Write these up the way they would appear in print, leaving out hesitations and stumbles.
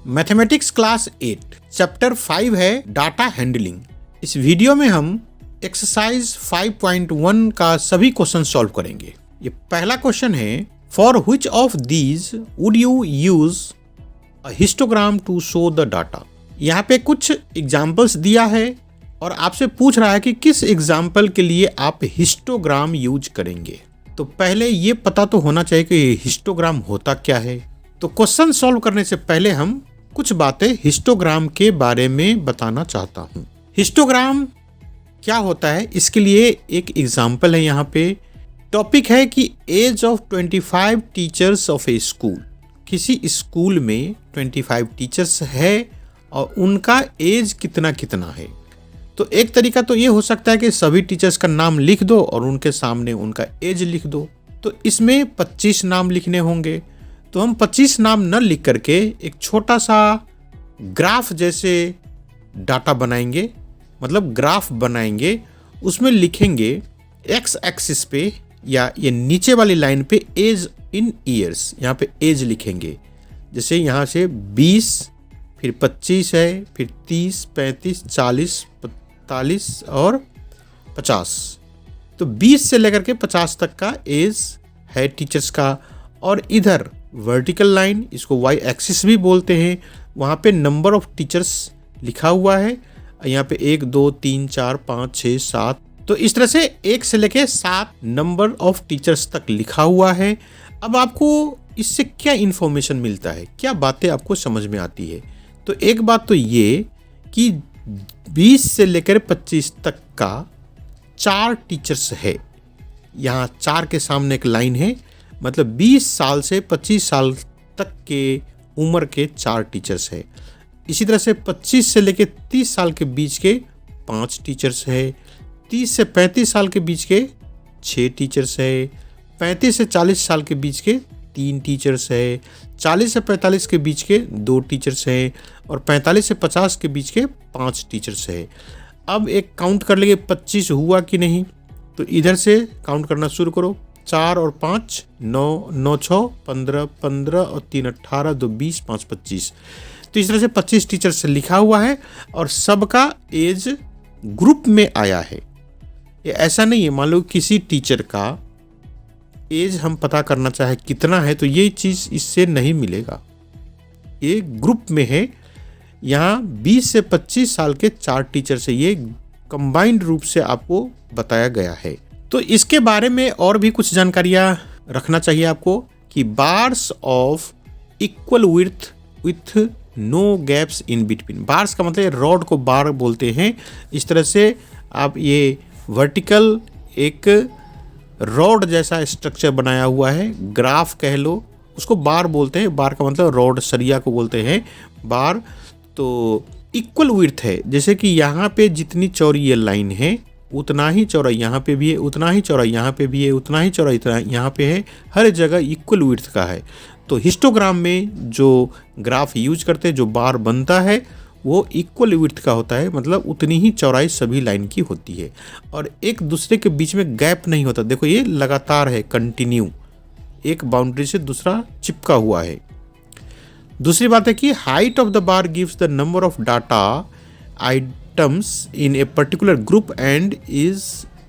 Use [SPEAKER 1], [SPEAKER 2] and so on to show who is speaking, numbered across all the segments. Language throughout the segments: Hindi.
[SPEAKER 1] मैथमेटिक्स क्लास 8 चैप्टर 5 है डाटा हैंडलिंग। इस वीडियो में हम एक्सरसाइज 5.1 का सभी क्वेश्चन सॉल्व करेंगे। ये पहला क्वेश्चन है, for which of these would you use a histogram to show the data. यहाँ पे कुछ एग्जाम्पल्स दिया है और आपसे पूछ रहा है कि किस एग्जाम्पल के लिए आप हिस्टोग्राम यूज करेंगे। तो पहले ये पता तो होना चाहिए कि हिस्टोग्राम होता क्या है। तो क्वेश्चन सॉल्व करने से पहले हम कुछ बातें हिस्टोग्राम के बारे में बताना चाहता हूँ। हिस्टोग्राम क्या होता है, इसके लिए एक एग्जाम्पल है। यहाँ पे टॉपिक है कि age of 25 teachers of a school. किसी स्कूल में 25 टीचर्स है और उनका एज कितना कितना है। तो एक तरीका तो ये हो सकता है कि सभी टीचर्स का नाम लिख दो और उनके सामने उनका एज लिख दो। तो इसमें 25 नाम लिखने होंगे। तो हम 25 नाम न लिख करके एक छोटा सा ग्राफ जैसे डाटा बनाएंगे, मतलब ग्राफ बनाएंगे। उसमें लिखेंगे एक्स एक्सिस पे या ये नीचे वाली लाइन पे एज इन ईयर्स, यहाँ पे एज लिखेंगे। जैसे यहाँ से 20, फिर 25 है, फिर 30, 35, 40, 45 और 50। तो 20 से लेकर के 50 तक का एज है टीचर्स का। और इधर वर्टिकल लाइन, इसको वाई एक्सिस भी बोलते हैं, वहाँ पे नंबर ऑफ टीचर्स लिखा हुआ है। यहाँ पे 1 2 3 4 5 6 7, तो इस तरह से 1 से लेके 7 नंबर ऑफ टीचर्स तक लिखा हुआ है। अब आपको इससे क्या इन्फॉर्मेशन मिलता है, क्या बातें आपको समझ में आती है। तो एक बात तो ये कि 20 से लेकर 25 तक का 4 टीचर्स है। यहाँ 4 के सामने एक लाइन है, मतलब 20 साल से 25 साल तक के उम्र के 4 टीचर्स है। इसी तरह से 25 से लेकर 30 साल के बीच के 5 टीचर्स है। 30 से 35 साल के बीच के 6 टीचर्स है। 35 से 40 साल के बीच के 3 टीचर्स है। 40 से 45 के बीच के 2 टीचर्स है। और 45 से 50 के बीच के 5 टीचर्स है। अब एक काउंट कर लेंगे 25 हुआ कि नहीं। तो इधर से काउंट करना शुरू करो। 4 और 5 9, 9 6 15, 15 और 3 18, 2 20, 5 25। तो इस तरह से 25 टीचर से लिखा हुआ है और सबका एज ग्रुप में आया है। ये ऐसा नहीं है, मान लो किसी टीचर का एज हम पता करना चाहे कितना है, तो ये चीज़ इससे नहीं मिलेगा। ये ग्रुप में है। यहाँ 20 से 25 साल के 4 टीचर से ये कंबाइंड रूप से आपको बताया गया है। तो इसके बारे में और भी कुछ जानकारियाँ रखना चाहिए आपको कि bars of equal width with no gaps in between. Bars का मतलब रॉड को बार बोलते हैं। इस तरह से आप ये वर्टिकल एक रॉड जैसा स्ट्रक्चर बनाया हुआ है, ग्राफ कह लो, उसको बार बोलते हैं। बार का मतलब रॉड, सरिया को बोलते हैं बार। तो इक्वल विड्थ है, जैसे कि यहाँ पे जितनी चौड़ी ये लाइन है उतना ही चौड़ा यहाँ पे भी है, उतना ही चौड़ा यहाँ पे भी है, उतना ही चौड़ा इतना यहाँ पे है। हर जगह इक्वल विड्थ का है। तो हिस्टोग्राम में जो ग्राफ यूज करते हैं, जो बार बनता है, वो इक्वल विड्थ का होता है, मतलब उतनी ही चौड़ाई सभी लाइन की होती है और एक दूसरे के बीच में गैप नहीं होता। देखो ये लगातार है, कंटिन्यू, एक बाउंड्री से दूसरा चिपका हुआ है। दूसरी बात है कि height of the bar gives the number of data items in a particular group and is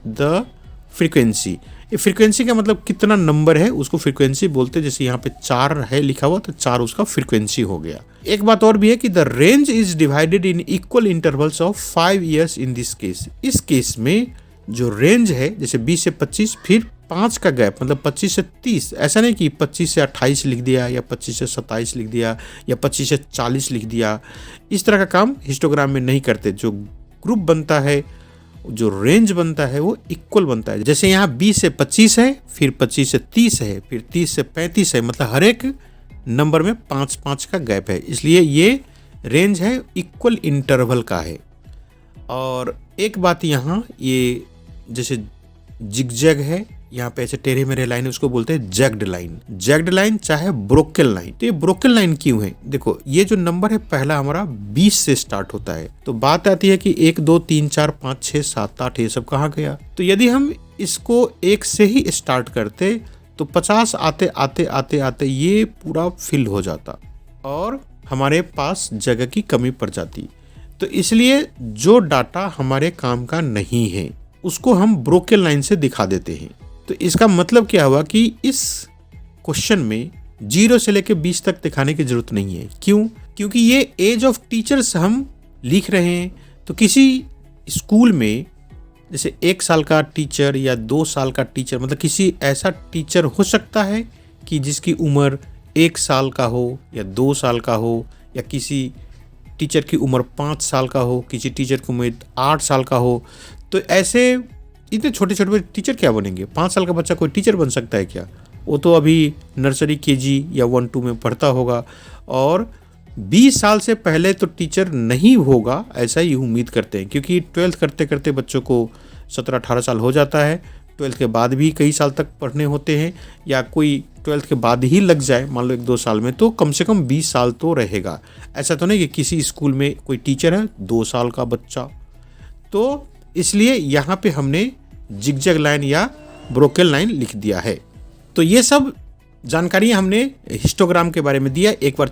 [SPEAKER 1] the frequency. ये फ्रीक्वेंसी का मतलब कितना नंबर है, उसको फ्रीक्वेंसी बोलते हैं। जैसे यहाँ पे 4 है लिखा हुआ, तो 4 उसका फ्रीक्वेंसी हो गया। एक बात और भी है कि the range is divided in equal intervals of 5 years in this case. इस केस में जो रेंज है, जैसे 20 से 25, फिर 5 का गैप, मतलब 25 से 30। ऐसा नहीं कि 25 से 28 लिख दिया या 25 से 27 लिख दिया या 25 से 40 लिख दिया। इस तरह का काम हिस्टोग्राम में नहीं करते। जो ग्रुप बनता है, जो रेंज बनता है, वो इक्वल बनता है। जैसे यहाँ 20 से 25 है, फिर 25 से 30 है, फिर 30 से 35 है, मतलब हर एक नंबर में 5-5 का गैप है। इसलिए ये रेंज है, इक्वल इंटरवल का है। और एक बात यहाँ, ये जैसे जिगजैग है, यहाँ पे ऐसे टेढ़े मेढ़े लाइन है, उसको बोलते हैं जैग्ड लाइन। जैग्ड लाइन चाहे ब्रोकन लाइन। तो ये ब्रोकन लाइन क्यों है? देखो ये जो नंबर है पहला हमारा 20 से स्टार्ट होता है। तो बात आती है कि 1 2 3 4 5 6 7 8 ये सब कहाँ गया। तो यदि हम इसको 1 से ही स्टार्ट करते तो 50 आते आते आते आते ये पूरा फिल हो जाता और हमारे पास जगह की कमी पड़ जाती। तो इसलिए जो डाटा हमारे काम का नहीं है उसको हम ब्रोकन लाइन से दिखा देते हैं। तो इसका मतलब क्या हुआ कि इस क्वेश्चन में 0 से लेकर 20 तक दिखाने की जरूरत नहीं है। क्यों? क्योंकि ये एज ऑफ टीचर्स हम लिख रहे हैं। तो किसी स्कूल में जैसे 1 साल का टीचर या 2 साल का टीचर, मतलब किसी ऐसा टीचर हो सकता है कि जिसकी उम्र 1 साल का हो या 2 साल का हो, या किसी टीचर की उम्र 5 साल का हो, किसी टीचर की उम्र 8 साल का हो। तो ऐसे इतने छोटे छोटे टीचर क्या बनेंगे? 5 साल का बच्चा कोई टीचर बन सकता है क्या? वो तो अभी नर्सरी केजी या 1-2 में पढ़ता होगा, और 20 साल से पहले तो टीचर नहीं होगा ऐसा ही उम्मीद करते हैं, क्योंकि 12th करते करते बच्चों को 17-18 साल हो जाता है। 12th के बाद भी कई साल तक पढ़ने होते हैं, या कोई 12th के बाद ही लग जाए मान लो 1-2 साल में, तो कम से कम 20 साल तो रहेगा। ऐसा तो नहीं कि किसी स्कूल में कोई टीचर है 2 साल का बच्चा। तो इसलिए यहाँ पे हमने जिगजैग लाइन या ब्रोकन लाइन लिख दिया है। तो ये सब जानकारी हमने हिस्टोग्राम के बारे में दिया। एक बार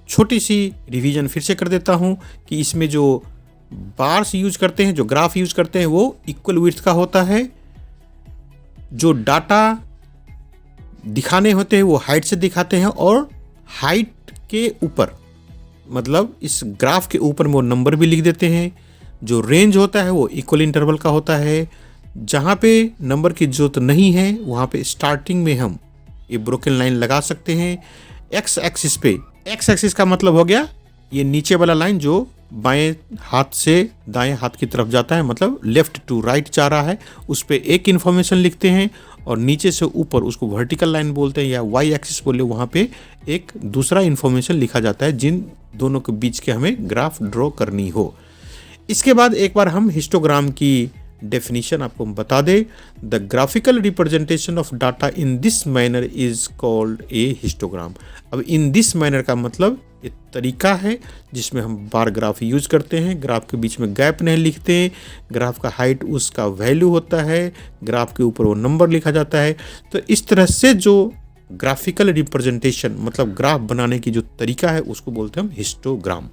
[SPEAKER 1] छोटी सी रिवीजन फिर से कर देता हूँ कि इसमें जो बार्स यूज करते हैं, जो ग्राफ यूज करते हैं, वो इक्वल विड्थ का होता है। जो डाटा दिखाने होते हैं वो हाइट से दिखाते हैं, और हाइट के ऊपर मतलब इस ग्राफ के ऊपर में वो नंबर भी लिख देते हैं। जो रेंज होता है वो इक्वल इंटरवल का होता है। जहाँ पे नंबर की जरूरत नहीं है वहाँ पे स्टार्टिंग में हम ये ब्रोकन लाइन लगा सकते हैं। एक्स एक्सिस पे, एक्स एक्सिस का मतलब हो गया ये नीचे वाला लाइन जो बाएं हाथ से दाएं हाथ की तरफ जाता है, मतलब लेफ्ट टू राइट जा रहा है, उस पे एक इन्फॉर्मेशन लिखते हैं, और नीचे से ऊपर उसको वर्टिकल लाइन बोलते हैं, या वाई एक्सिस बोले, वहाँ पे एक दूसरा इन्फॉर्मेशन लिखा जाता है जिन दोनों के बीच के हमें ग्राफ ड्रॉ करनी हो। इसके बाद एक बार हम हिस्टोग्राम की डेफिनेशन आपको बता दे। The graphical representation of data in this manner is called a histogram. अब इन दिस मैनर का मतलब एक तरीका है जिसमें हम बार ग्राफ यूज करते हैं, ग्राफ के बीच में गैप नहीं लिखते हैं, ग्राफ का हाइट उसका वैल्यू होता है, ग्राफ के ऊपर वो नंबर लिखा जाता है। तो इस तरह से जो ग्राफिकल रिप्रेजेंटेशन मतलब ग्राफ बनाने की जो तरीका है उसको बोलते हैं हम हिस्टोग्राम।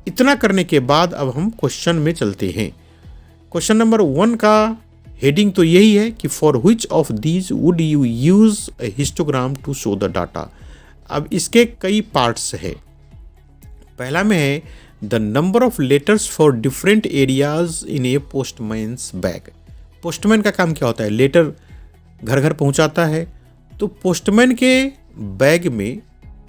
[SPEAKER 1] इतना करने के बाद अब हम क्वेश्चन में चलते हैं। क्वेश्चन नंबर 1 का हेडिंग तो यही है कि for which of these would you use a histogram to show the data. अब इसके कई पार्ट्स है। पहला में है the number of letters for different areas in a postman's bag. Postman का काम क्या होता है? लेटर घर घर पहुंचाता है। तो पोस्टमैन के बैग में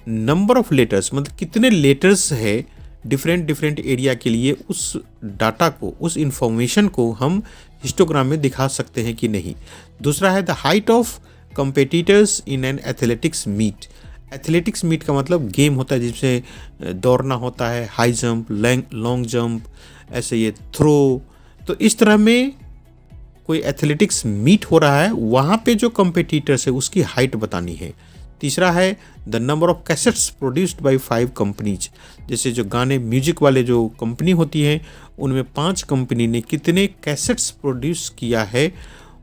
[SPEAKER 1] नंबर ऑफ लेटर्स मतलब कितने लेटर्स है डिफरेंट एरिया के लिए, उस डाटा को, उस इंफॉर्मेशन को हम हिस्टोग्राम में दिखा सकते हैं कि नहीं। दूसरा है the height of competitors in an athletics meet. Athletics meet का मतलब गेम होता है जिसमें दौड़ना होता है, हाई जंप, लॉन्ग जंप, ऐसे ये थ्रो। तो इस तरह में कोई एथलेटिक्स मीट हो रहा है, वहाँ पे जो कंपेटिटर्स है उसकी हाइट बतानी है। तीसरा है the number of cassettes produced by 5 companies. जैसे जो गाने म्यूजिक वाले जो कंपनी होती है उनमें 5 कंपनी ने कितने कैसेट्स प्रोड्यूस किया है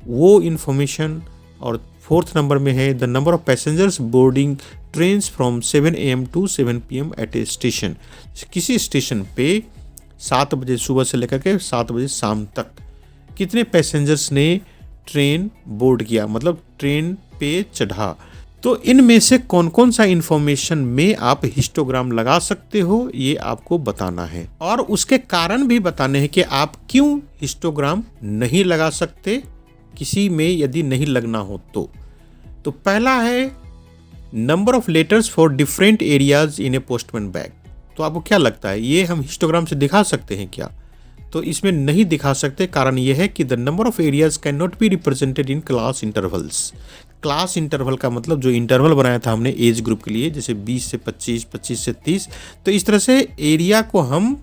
[SPEAKER 1] वो इन्फॉर्मेशन। और 4th नंबर में है the number of passengers boarding trains from 7 AM to 7 PM at a station. किसी स्टेशन पे 7 बजे सुबह से लेकर के 7 बजे शाम तक कितने पैसेंजर्स ने ट्रेन बोर्ड किया, मतलब ट्रेन पे चढ़ा। तो इनमें से कौन कौन सा इंफॉर्मेशन में आप हिस्टोग्राम लगा सकते हो ये आपको बताना है, और उसके कारण भी बताने हैं कि आप क्यों हिस्टोग्राम नहीं लगा सकते किसी में यदि नहीं लगना हो तो पहला है number of letters for different areas in A postman bag. तो आपको क्या लगता है ये हम हिस्टोग्राम से दिखा सकते हैं क्या? तो इसमें नहीं दिखा सकते। कारण यह है कि the number of areas can not be represented in class intervals. Class interval का मतलब जो इंटरवल बनाया था हमने एज ग्रुप के लिए, जैसे 20 से 25, 25 से 30, तो इस तरह से एरिया को हम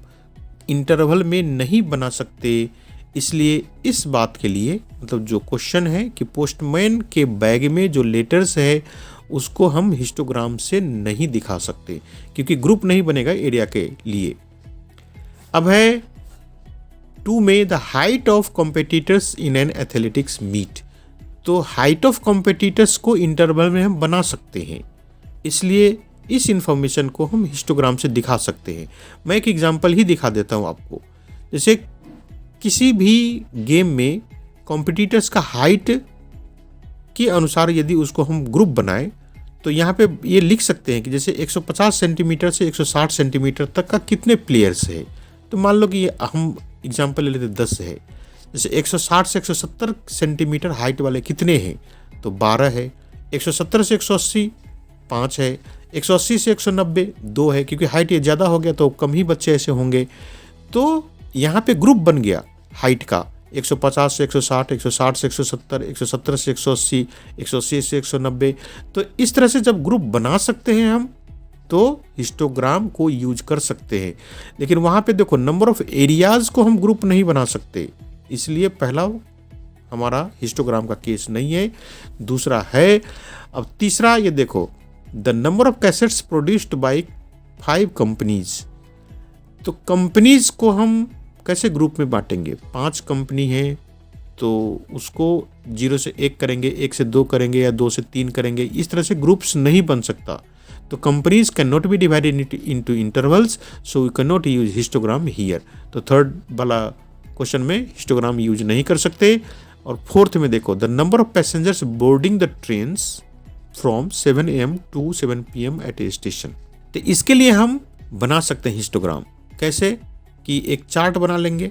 [SPEAKER 1] इंटरवल में नहीं बना सकते। इसलिए इस बात के लिए मतलब जो क्वेश्चन है कि पोस्टमैन के बैग में जो लेटर्स है उसको हम हिस्टोग्राम से नहीं दिखा सकते क्योंकि ग्रुप नहीं बनेगा एरिया के लिए। अब है 2 में the height of competitors in an athletics meet. तो हाइट ऑफ कॉम्पिटिटर्स को इंटरवल में हम बना सकते हैं, इसलिए इस इंफॉर्मेशन को हम हिस्टोग्राम से दिखा सकते हैं। मैं एक एग्जांपल ही दिखा देता हूँ आपको। जैसे किसी भी गेम में कॉम्पिटिटर्स का हाइट के अनुसार यदि उसको हम ग्रुप बनाएं तो यहाँ पे ये लिख सकते हैं कि जैसे 150 सेंटीमीटर से 160 सेंटीमीटर तक का कितने प्लेयर्स है। तो मान लो कि ये हम एग्जांपल ले लेते 10 है। जैसे 160 से 170 सेंटीमीटर हाइट वाले कितने हैं, तो 12 है। 170 से 180 5 है। 180 से 190 2 है, क्योंकि हाइट ये ज़्यादा हो गया तो कम ही बच्चे ऐसे होंगे। तो यहाँ पे ग्रुप बन गया हाइट का, 150 से 160, 160 से 170, 170 से 180, 180 से 190। तो इस तरह से जब ग्रुप बना सकते हैं हम तो हिस्टोग्राम को यूज कर सकते हैं। लेकिन वहाँ पे देखो नंबर ऑफ एरियाज को हम ग्रुप नहीं बना सकते, इसलिए पहला हमारा हिस्टोग्राम का केस नहीं है। दूसरा है, अब तीसरा ये देखो, the number of cassettes produced by 5 companies. तो कंपनीज को हम कैसे ग्रुप में बांटेंगे? 5 कंपनी है तो उसको 0 से 1 करेंगे, 1 से 2 करेंगे या 2 से 3 करेंगे। इस तरह से ग्रुप्स नहीं बन सकता। तो companies can not be divided into intervals, so we can not use histogram here. तो थर्ड वाला क्वेश्चन में हिस्टोग्राम यूज नहीं कर सकते। और फोर्थ में देखो, the number of passengers boarding the trains from 7 AM to 7 PM at a station. तो इसके लिए हम बना सकते हैं हिस्टोग्राम। कैसे? कि एक चार्ट बना लेंगे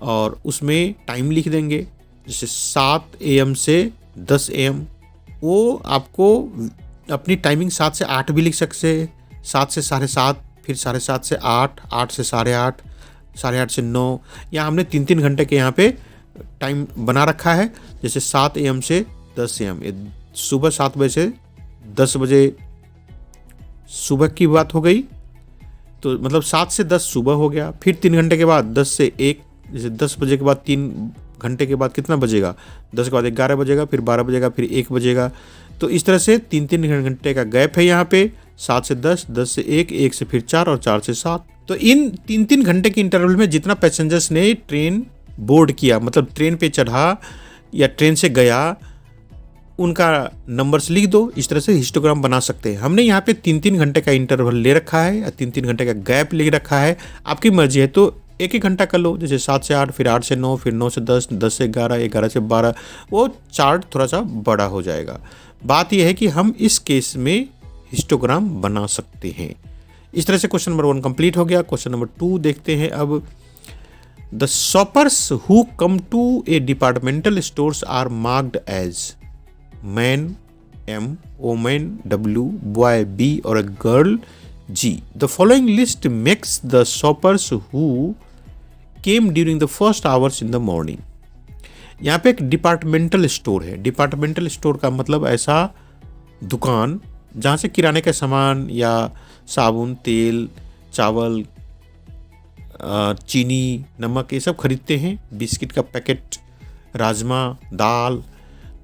[SPEAKER 1] और उसमें टाइम लिख देंगे, जैसे 7 AM से 10 AM। वो आपको अपनी टाइमिंग 7 से 8 भी लिख सकते हैं, 7 से 7:30, फिर 7:30 से 8, 8 से 8:30, 8:30 से 9। या हमने 3-3 घंटे के यहाँ पे टाइम बना रखा है। जैसे 7 AM से 10 AM, ये सुबह 7 बजे से 10 बजे सुबह की बात हो गई। तो मतलब 7 से 10 सुबह हो गया। फिर 3 घंटे के बाद 10 से 1, जैसे 10 बजे के बाद 3 घंटे के बाद कितना बजेगा? 10 के बाद 11 बजेगा, फिर 12 बजेगा, फिर 1 बजेगा। तो इस तरह से 3-3 घंटे का गैप है यहाँ पे। 7 से 10, 10 से 1, 1 से फिर 4 और 4 से 7। तो इन 3-3 घंटे के इंटरवल में जितना पैसेंजर्स ने ट्रेन बोर्ड किया, मतलब ट्रेन पे चढ़ा या ट्रेन से गया, उनका नंबर्स लिख दो। इस तरह से हिस्टोग्राम बना सकते हैं। हमने यहाँ पे 3-3 घंटे का इंटरवल ले रखा है या 3-3 घंटे का गैप ले रखा है। आपकी मर्जी है तो 1-1 घंटा कर लो, जैसे 7 से 8, फिर 8 से 9, फिर 9 से 10, 10 से 11, 11 से 12। वो चार्ट थोड़ा सा बड़ा हो जाएगा। बात यह है कि हम इस केस में हिस्टोग्राम बना सकते हैं। इस तरह से क्वेश्चन नंबर 1 कंप्लीट हो गया। क्वेश्चन नंबर 2 देखते हैं अब। The shoppers who come to a departmental stores are marked as man M, woman W, boy B or a girl G. The following list makes the shoppers who came during the first hours in the morning. यहाँ पे एक डिपार्टमेंटल स्टोर है। डिपार्टमेंटल स्टोर का मतलब ऐसा दुकान जहाँ से किराने का सामान या साबुन, तेल, चावल, चीनी, नमक ये सब खरीदते हैं, बिस्किट का पैकेट, राजमा, दाल।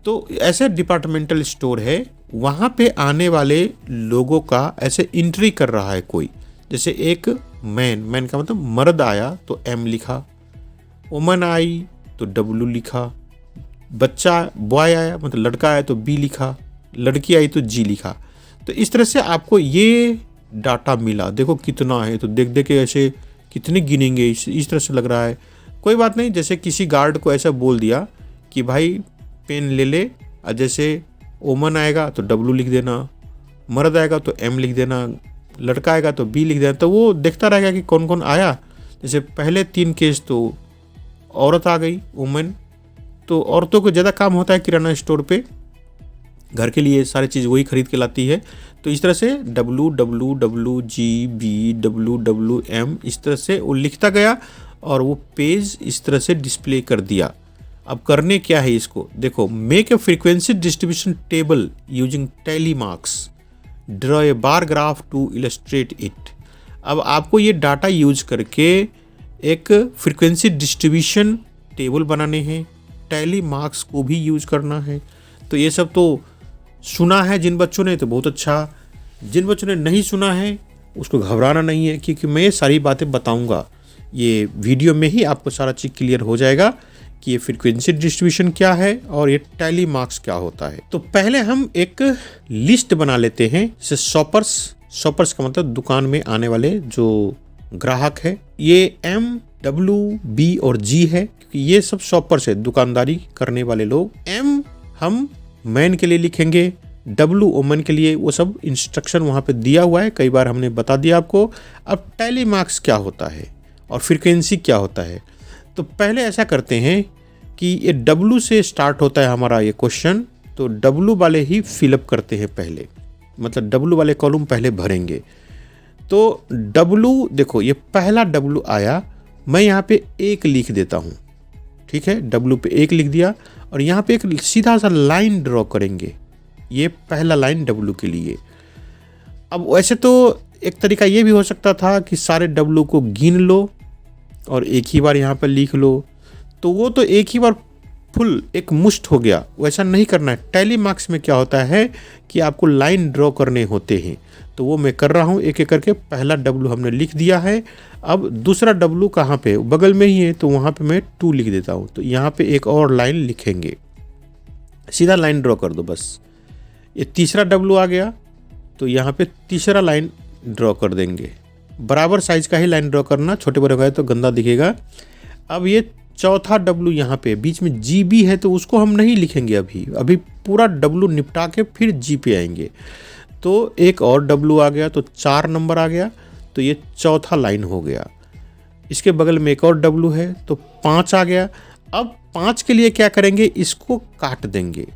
[SPEAKER 1] तो ऐसे डिपार्टमेंटल स्टोर है, वहाँ पे आने वाले लोगों का ऐसे एंट्री कर रहा है कोई। जैसे एक मैन का मतलब मर्द आया तो M लिखा, वुमन आई तो W लिखा, बच्चा बॉय आया मतलब लड़का आया तो B लिखा, लड़की आई तो G लिखा। तो इस तरह से आपको ये डाटा मिला। देखो कितना है, तो देख देख के ऐसे कितने गिनेंगे, इस तरह से लग रहा है। कोई बात नहीं, जैसे किसी गार्ड को ऐसा बोल दिया कि भाई पेन ले ले, और जैसे वुमन आएगा तो W लिख देना, मर्द आएगा तो M लिख देना, लड़का आएगा तो B लिख देना। तो वो देखता रहेगा कि कौन कौन आया। जैसे पहले 3 केस तो औरत आ गई, वुमन। तो औरतों को ज़्यादा काम होता है किराना स्टोर पे, घर के लिए सारी चीज़ वही खरीद के लाती है। तो इस तरह से W W W G B W W M इस तरह से वो लिखता गया और वो पेज इस तरह से डिस्प्ले कर दिया। अब करने क्या है इसको देखो, make a frequency distribution table using tally marks, draw a bar graph to illustrate it. अब आपको ये डाटा यूज करके एक फ्रीक्वेंसी डिस्ट्रीब्यूशन टेबल बनाने हैं, टैली मार्क्स को भी यूज करना है। तो ये सब तो सुना है जिन बच्चों ने, तो बहुत अच्छा। जिन बच्चों ने नहीं सुना है उसको घबराना नहीं है, क्योंकि मैं ये सारी बातें बताऊंगा। ये वीडियो में ही आपको सारा चीज़ क्लियर हो जाएगा कि ये फ्रीक्वेंसी डिस्ट्रीब्यूशन क्या है और ये टैली मार्क्स क्या होता है। तो पहले हम एक लिस्ट बना लेते हैं, जैसे शॉपर्स शॉपर्स का मतलब दुकान में आने वाले जो ग्राहक है। ये M, W, B और G है क्योंकि ये सब शॉपर्स है, दुकानदारी करने वाले लोग। M हम मैन के लिए लिखेंगे, W वुमन के लिए, वो सब इंस्ट्रक्शन वहाँ पे दिया हुआ है, कई बार हमने बता दिया आपको। अब टैली मार्क्स क्या होता है और फ्रीक्वेंसी क्या होता है, तो पहले ऐसा करते हैं कि ये W से स्टार्ट होता है हमारा ये क्वेश्चन, तो W वाले ही फिलअप करते हैं पहले, मतलब W वाले कॉलम पहले भरेंगे। तो W देखो, ये पहला W आया, मैं यहाँ पे 1 लिख देता हूँ, ठीक है, W पे 1 लिख दिया और यहाँ पे एक सीधा सा लाइन ड्रॉ करेंगे, ये पहला लाइन W के लिए। अब वैसे तो एक तरीका ये भी हो सकता था कि सारे W को गिन लो और एक ही बार यहाँ पर लिख लो, तो वो तो एक ही बार फुल एक मुश्त हो गया, वैसा नहीं करना है। टैली मार्क्स में क्या होता है कि आपको लाइन ड्रॉ करने होते हैं, तो वो मैं कर रहा हूँ एक एक करके। पहला W हमने लिख दिया है, अब दूसरा W कहाँ पे, बगल में ही है, तो वहाँ पे मैं 2 लिख देता हूँ, तो यहाँ पे एक और लाइन लिखेंगे, सीधा लाइन ड्रॉ कर दो बस। ये तीसरा W आ गया, तो यहाँ पे तीसरा लाइन ड्रॉ कर देंगे, बराबर साइज का ही लाइन ड्रॉ करना, छोटे बड़े हो गए तो गंदा दिखेगा। अब ये चौथा W यहाँ पे बीच में GB है, तो उसको हम नहीं लिखेंगे अभी पूरा W निपटा के फिर G पे आएंगे। तो एक और W आ गया, तो 4 नंबर आ गया, तो ये चौथा लाइन हो गया। इसके बगल में एक और W है, तो 5 आ गया। अब 5 के लिए क्या करेंगे, इसको काट देंगे।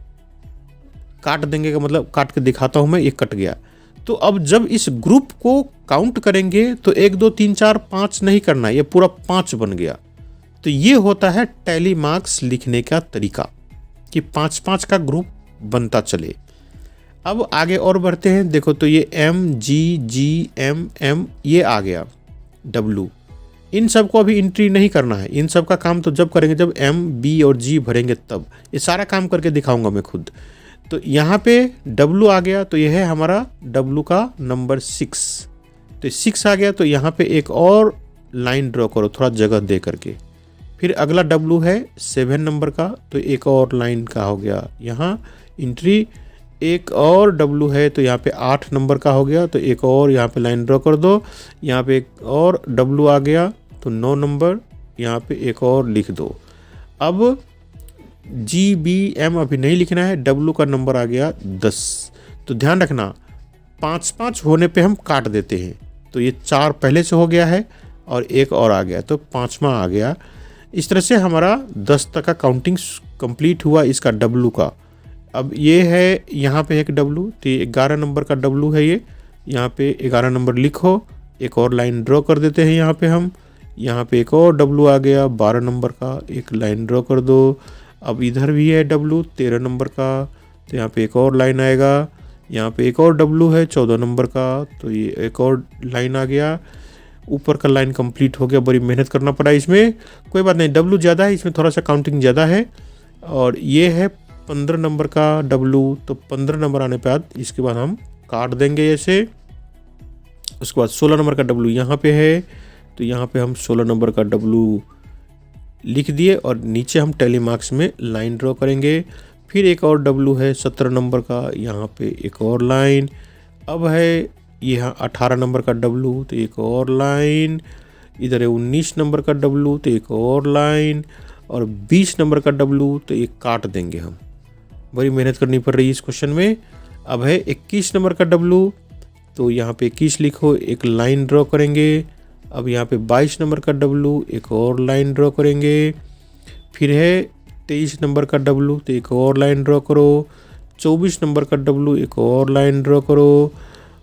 [SPEAKER 1] काट देंगे का मतलब काट के दिखाता हूँ मैं, ये कट गया। तो अब जब इस ग्रुप को काउंट करेंगे तो 1 2 3 4 5 नहीं करना, ये पूरा 5 बन गया। तो ये होता है टैली मार्क्स लिखने का तरीका कि 5-5 का ग्रुप बनता चले। अब आगे और बढ़ते हैं, देखो तो ये M, G, G, M, M ये आ गया W। इन सब को अभी एंट्री नहीं करना है, इन सब का काम तो जब करेंगे जब M, B और G भरेंगे तब। ये सारा काम करके दिखाऊंगा मैं खुद। तो यहाँ पे W आ गया, तो यह है हमारा W का नंबर 6। तो 6 आ गया, तो यहाँ पे एक और लाइन ड्रॉ करो थोड़ा जगह दे करके। फिर अगला W है 7 नंबर का, तो एक और लाइन का हो गया यहाँ एंट्री। एक और W है, तो यहाँ पे 8 नंबर का हो गया, तो एक और यहाँ पे लाइन ड्रॉ कर दो। यहाँ पे एक और W आ गया, तो 9 नंबर, यहाँ पे एक और लिख दो। अब G, B, M अभी नहीं लिखना है, W का नंबर आ गया 10। तो ध्यान रखना 5-5 होने पे हम काट देते हैं, तो ये 4 पहले से हो गया है और एक और आ गया, तो 5वां आ गया। इस तरह से हमारा 10 तक का काउंटिंग कंप्लीट हुआ इसका W का। अब ये है यहाँ पे एक W, तो 11 नंबर का W है ये, यहाँ पे 11 नंबर लिखो, एक और लाइन ड्रॉ कर देते हैं यहाँ पे हम। यहाँ पे एक और W आ गया 12 नंबर का, एक लाइन ड्रॉ कर दो। अब इधर भी है W 13 नंबर का, तो यहाँ पे एक और लाइन आएगा। यहाँ पे एक और W है 14 नंबर का, तो ये एक और लाइन आ गया। ऊपर का लाइन कंप्लीट हो गया, बड़ी मेहनत करना पड़ा इसमें, कोई बात नहीं, W ज़्यादा है इसमें, थोड़ा सा काउंटिंग ज़्यादा है। और ये है 15 नंबर का W, तो 15 नंबर आने पे बाद इसके बाद हम काट देंगे ऐसे। उसके बाद 16 नंबर का W यहाँ पे है, तो यहाँ पे हम 16 नंबर का W लिख दिए और नीचे हम टैली मार्क्स में लाइन ड्रॉ करेंगे। फिर एक और W है 17 नंबर का, यहाँ पे एक और लाइन। अब है यहाँ 18 नंबर का W, तो एक और लाइन। इधर है 19 नंबर का W, तो एक और लाइन। और 20 नंबर का W, तो एक काट देंगे हम, बड़ी मेहनत करनी पड़ रही है इस क्वेश्चन में। अब है 21 नंबर का W, तो यहाँ पे 21 लिखो, एक लाइन ड्रॉ करेंगे। अब यहाँ पे 22 नंबर का W, एक और लाइन ड्रॉ करेंगे। फिर है 23 नंबर का W, तो एक और लाइन ड्रॉ करो। 24 नंबर का W, एक और लाइन ड्रॉ करो।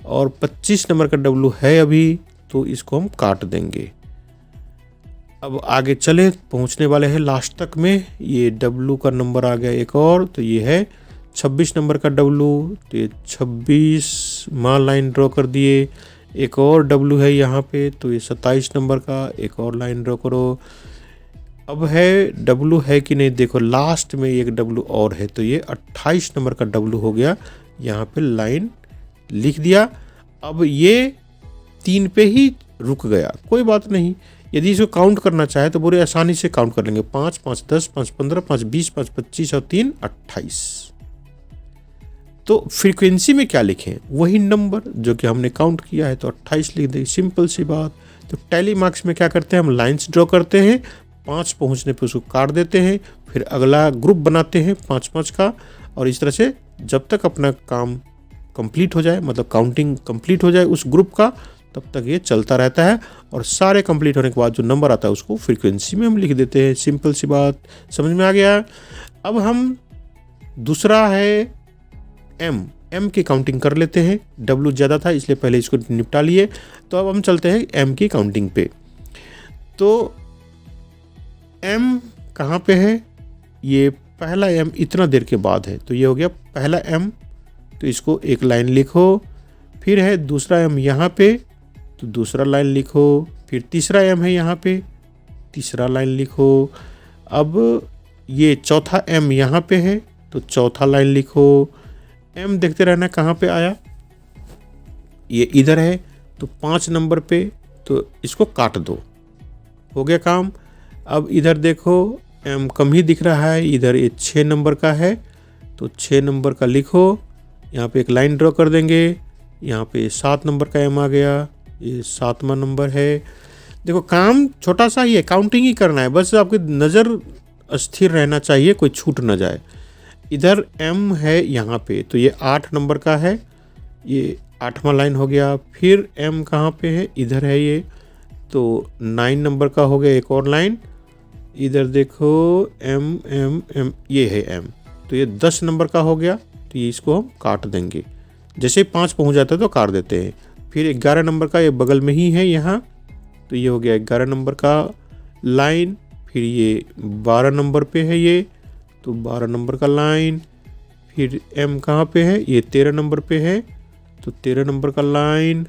[SPEAKER 1] और 25 नंबर का W है अभी, तो इसको हम काट देंगे। अब आगे चले, पहुंचने वाले हैं लास्ट तक में। ये W का नंबर आ गया एक और, तो ये है 26 नंबर का W, तो ये 26 माँ लाइन ड्रॉ कर दिए। एक और W है यहाँ पे, तो ये 27 नंबर का, एक और लाइन ड्रॉ करो। अब है W है कि नहीं, देखो लास्ट में एक W और है, तो ये 28 नंबर का W हो गया, यहाँ पे लाइन लिख दिया। अब ये 3 पे ही रुक गया, कोई बात नहीं, यदि इसको काउंट करना चाहे तो बड़े आसानी से काउंट कर लेंगे। 5, 5, 10, 5, 15, 5, 20, 5, 25 और 3, 28। तो फ्रीक्वेंसी में क्या लिखें, वही नंबर जो कि हमने काउंट किया है, तो 28 लिख दें, सिंपल सी बात। तो टैली मार्क्स में क्या करते हैं, हम लाइंस ड्रॉ करते हैं, 5 पहुंचने पे उसको काट देते हैं, फिर अगला ग्रुप बनाते हैं 5-5 का, और इस तरह से जब तक अपना काम कंप्लीट हो जाए, मतलब काउंटिंग कंप्लीट हो जाए उस ग्रुप का, तब तक ये चलता रहता है। और सारे कंप्लीट होने के बाद जो नंबर आता है उसको फ्रीक्वेंसी में हम लिख देते हैं। सिंपल सी बात, समझ में आ गया। अब हम दूसरा है एम की काउंटिंग कर लेते हैं। डब्ल्यू ज़्यादा था इसलिए पहले इसको निपटा लिए। तो अब हम चलते हैं एम की काउंटिंग पे। तो एम कहाँ पे है, ये पहला एम इतना देर के बाद है, तो ये हो गया पहला एम, तो इसको एक लाइन लिखो। फिर है दूसरा एम यहाँ पे, तो दूसरा लाइन लिखो। फिर तीसरा एम है यहाँ पे, तीसरा लाइन लिखो। अब ये चौथा एम यहाँ पे है, तो चौथा लाइन लिखो। एम देखते रहना कहाँ पे आया, ये इधर है, तो 5 नंबर पे, तो इसको काट दो, हो गया काम। अब इधर देखो एम कम ही दिख रहा है, इधर ये 6 नंबर का है, तो 6 नंबर का लिखो। यहाँ पे एक लाइन ड्रॉ कर देंगे। यहाँ पे 7 नंबर का एम आ गया, ये 7वां नंबर है। देखो काम छोटा सा ही है, काउंटिंग ही करना है, बस आपकी नज़र स्थिर रहना चाहिए, कोई छूट ना जाए। इधर एम है यहाँ पे, तो ये 8 नंबर का है, ये 8वां लाइन हो गया। फिर एम कहाँ पे है, इधर है ये, तो 9 नंबर का हो गया एक और लाइन। इधर देखो एम एम एम, ये है एम, तो ये 10 नंबर का हो गया, तो ये इसको हम काट देंगे। जैसे 5 पहुँच जाता है तो काट देते हैं। फिर 11 नंबर का ये बगल में ही है यहाँ, तो ये हो गया 11 नंबर का लाइन। फिर ये 12 नंबर पे है ये, तो 12 नंबर का लाइन। फिर एम कहाँ पे है, ये 13 नंबर पे है, तो 13 नंबर का लाइन।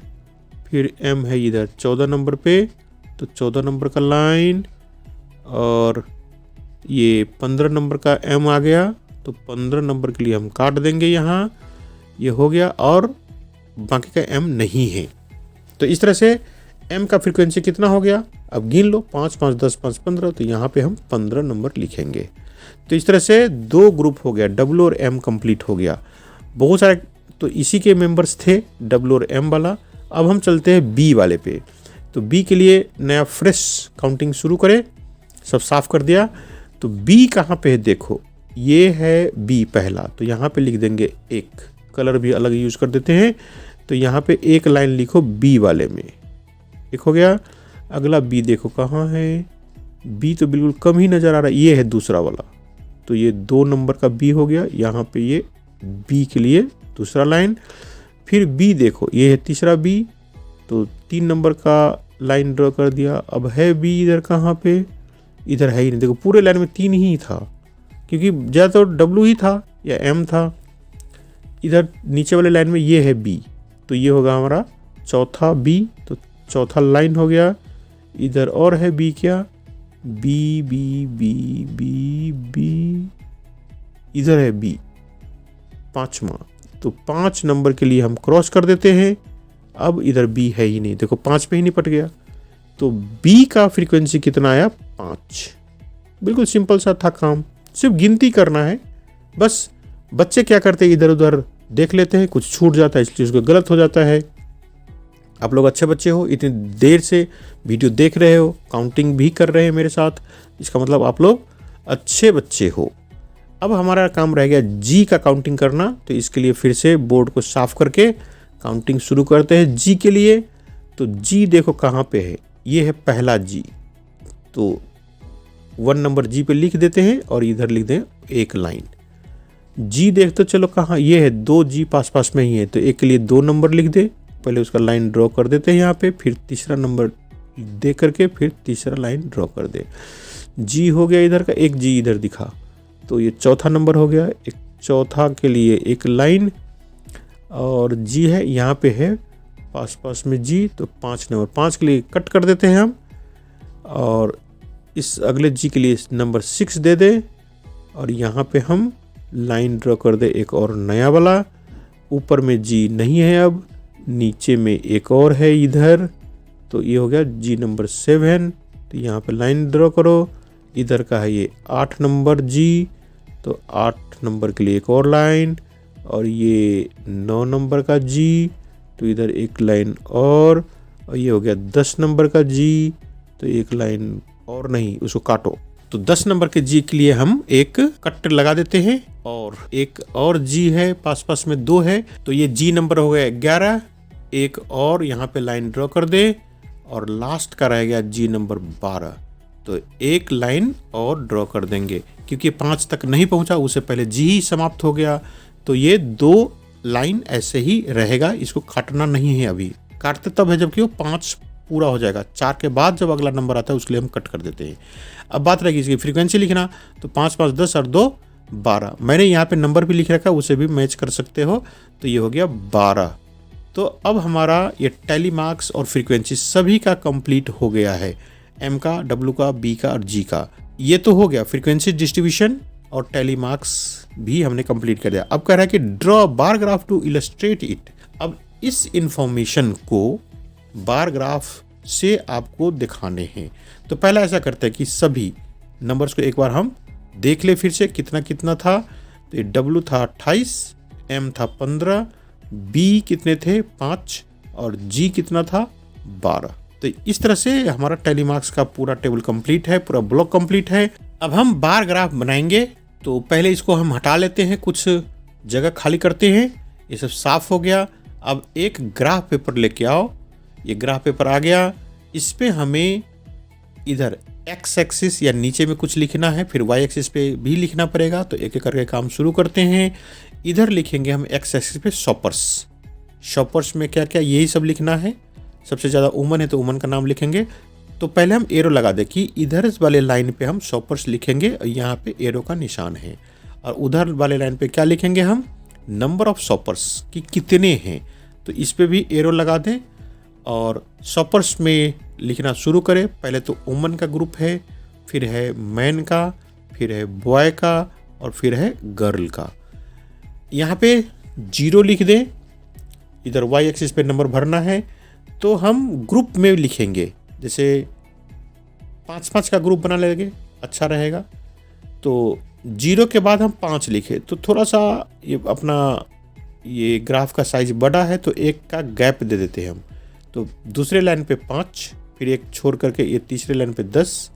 [SPEAKER 1] फिर एम है इधर 14 नंबर पे, तो 14 नंबर का लाइन। और ये 15 नंबर का एम आ गया, तो 15 नंबर के लिए हम काट देंगे यहाँ, ये हो गया। और बाकी का एम नहीं है। तो इस तरह से एम का फ्रीक्वेंसी कितना हो गया, अब गिन लो, 5 5 10 5 15, तो यहाँ पे हम 15 नंबर लिखेंगे। तो इस तरह से 2 ग्रुप हो गया, डब्ल्यू और एम कंप्लीट हो गया। बहुत सारे तो इसी के मेंबर्स थे, डब्ल्यू और एम वाला। अब हम चलते हैं बी वाले पे। तो बी के लिए नया फ्रेश काउंटिंग शुरू करें, सब साफ कर दिया। तो बी कहाँ पे है, देखो ये है बी पहला, तो यहाँ पे लिख देंगे 1, कलर भी अलग यूज कर देते हैं। तो यहाँ पे एक लाइन लिखो बी वाले में, एक हो गया। अगला बी देखो कहाँ है, बी तो बिल्कुल कम ही नज़र आ रहा है, ये है दूसरा वाला, तो ये 2 नंबर का बी हो गया। यहाँ पे ये बी के लिए दूसरा लाइन। फिर बी देखो, ये है तीसरा बी, तो 3 नंबर का लाइन ड्रॉ कर दिया। अब है बी इधर कहाँ पे, इधर है ही नहीं। देखो पूरे लाइन में 3 ही था, क्योंकि ज़्यादा तो डब्ल्यू ही था या एम था। इधर नीचे वाले लाइन में ये है बी, तो ये होगा हमारा चौथा बी, तो चौथा लाइन हो गया। इधर और है बी, क्या B B B B B, इधर है बी 5वां, तो 5 नंबर के लिए हम क्रॉस कर देते हैं। अब इधर बी है ही नहीं, देखो 5 पे ही निपट गया। तो बी का फ्रीक्वेंसी कितना आया, 5। बिल्कुल सिंपल सा था काम, सिर्फ गिनती करना है बस। बच्चे क्या करते हैं, इधर उधर देख लेते हैं, कुछ छूट जाता है इसलिए उसको गलत हो जाता है। आप लोग अच्छे बच्चे हो, इतनी देर से वीडियो देख रहे हो, काउंटिंग भी कर रहे हैं मेरे साथ, इसका मतलब आप लोग अच्छे बच्चे हो। अब हमारा काम रह गया जी का काउंटिंग करना। तो इसके लिए फिर से बोर्ड को साफ करके काउंटिंग शुरू करते हैं जी के लिए। तो जी देखो कहाँ पे है, ये है पहला जी, तो 1 नंबर जी पे लिख देते हैं और इधर लिख दें एक लाइन। जी देख तो चलो कहाँ, ये है 2 जी पास पास में ही है, तो एक के लिए 2 नंबर लिख दे, पहले उसका लाइन ड्रॉ कर देते हैं यहाँ पे, फिर तीसरा नंबर दे करके फिर तीसरा लाइन ड्रॉ कर दे। जी हो गया इधर का, एक जी इधर दिखा, तो ये चौथा नंबर हो गया। एक चौथा के लिए एक लाइन, और जी है यहाँ पे है पास पास में जी, तो 5 नंबर, 5 के लिए कट कर देते हैं हम, और इस अगले जी के लिए नंबर 6 दे दे, और यहाँ पे हम लाइन ड्रॉ कर दे एक और नया वाला। ऊपर में जी नहीं है, अब नीचे में एक और है इधर, तो ये हो गया जी नंबर 7। तो यहाँ पे लाइन ड्रॉ करो, इधर का है ये 8 नंबर जी, तो 8 नंबर के लिए एक और लाइन, और ये 9 नंबर का जी, तो इधर एक लाइन और ये हो गया 10 नंबर का जी, तो एक लाइन और नहीं, उसको काटो। तो 10 नंबर के जी के लिए हम एक कट लगा देते हैं और एक और जी है, पास पास में 2 है, तो ये जी नंबर हो गया 11। एक और यहाँ पे लाइन ड्रॉ कर दे और लास्ट का रह गया जी नंबर 12, तो एक लाइन और ड्रॉ कर देंगे क्योंकि 5 तक नहीं पहुंचा, उससे पहले जी ही समाप्त हो गया। तो ये 2 लाइन ऐसे ही रहेगा, इसको काटना नहीं है। अभी काटते तब है जबकि वो 5 पूरा हो जाएगा। 4 के बाद जब अगला नंबर आता है उसके लिए हम कट कर देते हैं। अब बात रहेगी इसकी फ्रीक्वेंसी लिखना, तो 5 5 10 और 2 12। मैंने यहाँ पे नंबर भी लिख रखा है, उसे भी मैच कर सकते हो, तो ये हो गया 12। तो अब हमारा ये टैली मार्क्स और फ्रीक्वेंसी सभी का कंप्लीट हो गया है, एम का, डब्ल्यू का, बी का और जी का। ये तो हो गया फ्रीक्वेंसी डिस्ट्रीब्यूशन और टैली मार्क्स भी हमने कंप्लीट कर दिया। अब कह रहा है कि draw bar graph to illustrate it. अब इस इंफॉर्मेशन को बार ग्राफ से आपको दिखाने हैं। तो पहला ऐसा करते हैं कि सभी नंबर्स को एक बार हम देख ले फिर से कितना कितना था। तो ये डब्ल्यू था 28, एम था 15, बी कितने थे 5 और जी कितना था 12। तो इस तरह से हमारा टैली मार्क्स का पूरा टेबल कंप्लीट है, पूरा ब्लॉक कंप्लीट है। अब हम बार ग्राफ बनाएंगे, तो पहले इसको हम हटा लेते हैं, कुछ जगह खाली करते हैं। ये सब साफ हो गया। अब एक ग्राफ पेपर लेके आओ। ये ग्राफ पेपर आ गया, इस पे हमें इधर एक्स एक्सिस या नीचे में कुछ लिखना है, फिर वाई एक्सिस पे भी लिखना पड़ेगा। तो एक एक करके काम शुरू करते हैं। इधर लिखेंगे हम एक्स एक्सिस पे शॉपर्स। शॉपर्स में क्या क्या यही सब लिखना है। सबसे ज़्यादा उमन है तो उमन का नाम लिखेंगे। तो पहले हम एरो लगा दें कि इधर वाले लाइन पे हम शॉपर्स लिखेंगे और यहाँ पे एरो का निशान है, और उधर वाले लाइन पे क्या लिखेंगे हम, नंबर ऑफ शॉपर्स कि कितने हैं। तो इस पे भी एरो लगा दें और शॉपर्स में लिखना शुरू करें। पहले तो वुमन का ग्रुप है, फिर है मैन का, फिर है बॉय का और फिर है गर्ल का। यहाँ पे 0 लिख दें। इधर वाई एक्सिस पे नंबर भरना है, तो हम ग्रुप में लिखेंगे। जैसे 5-5 का ग्रुप बना लेंगे, अच्छा रहेगा। तो 0 के बाद हम 5 लिखे, तो थोड़ा सा ये अपना ये ग्राफ का साइज बड़ा है, तो एक का गैप दे देते हैं हम। तो दूसरे लाइन पे 5, फिर एक छोड़ करके ये तीसरे लाइन पे 10,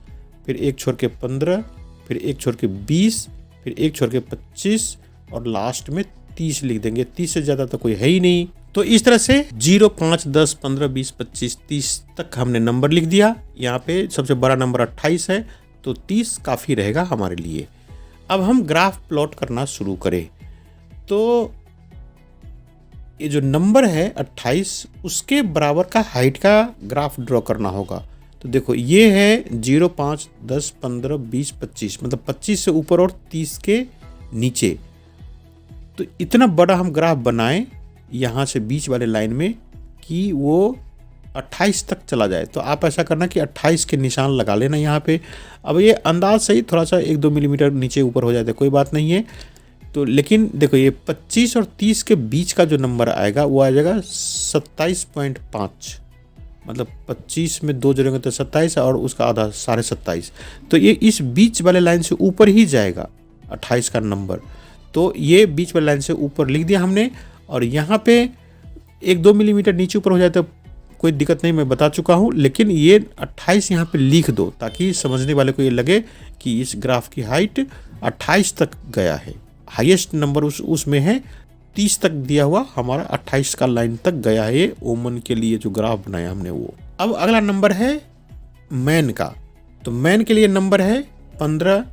[SPEAKER 1] फिर एक छोड़ के 15, फिर एक छोड़ के 20, फिर एक छोड़ के 25 और लास्ट में 30 लिख देंगे। 30 से ज़्यादा तो कोई है ही नहीं। तो इस तरह से 0, 5, 10, 15, 20, 25, 30 तक हमने नंबर लिख दिया। यहाँ पे सबसे बड़ा नंबर 28 है, तो 30 काफ़ी रहेगा हमारे लिए। अब हम ग्राफ प्लॉट करना शुरू करें। तो ये जो नंबर है 28, उसके बराबर का हाइट का ग्राफ ड्रॉ करना होगा। तो देखो ये है 0, 5, 10, 15, 20, 25, मतलब 25 से ऊपर और 30 के नीचे। तो इतना बड़ा हम ग्राफ बनाएं यहाँ से बीच वाले लाइन में कि वो 28 तक चला जाए। तो आप ऐसा करना कि 28 के निशान लगा लेना यहाँ पे। अब ये अंदाज सही थोड़ा सा 1-2 मिलीमीटर नीचे ऊपर हो जाता है, कोई बात नहीं है। तो लेकिन देखो ये 25 और 30 के बीच का जो नंबर आएगा वो आ जाएगा 27.5, मतलब 25 में 2 जोड़ेंगे तो 27 और उसका आधा 27.5। तो ये इस बीच वाले लाइन से ऊपर ही जाएगा 28 का नंबर। तो ये बीच वाले लाइन से ऊपर लिख दिया हमने। और यहाँ पे 1-2 मिलीमीटर नीचे ऊपर हो जाए तो कोई दिक्कत नहीं, मैं बता चुका हूँ। लेकिन ये 28 यहाँ पे लिख दो ताकि समझने वाले को ये लगे कि इस ग्राफ की हाइट 28 तक गया है। हाईएस्ट नंबर उसमें है 30 तक दिया हुआ, हमारा 28 का लाइन तक गया है ये वुमन के लिए जो ग्राफ बनाया हमने वो। अब अगला नंबर है मैन का। तो मैन के लिए नंबर है 15।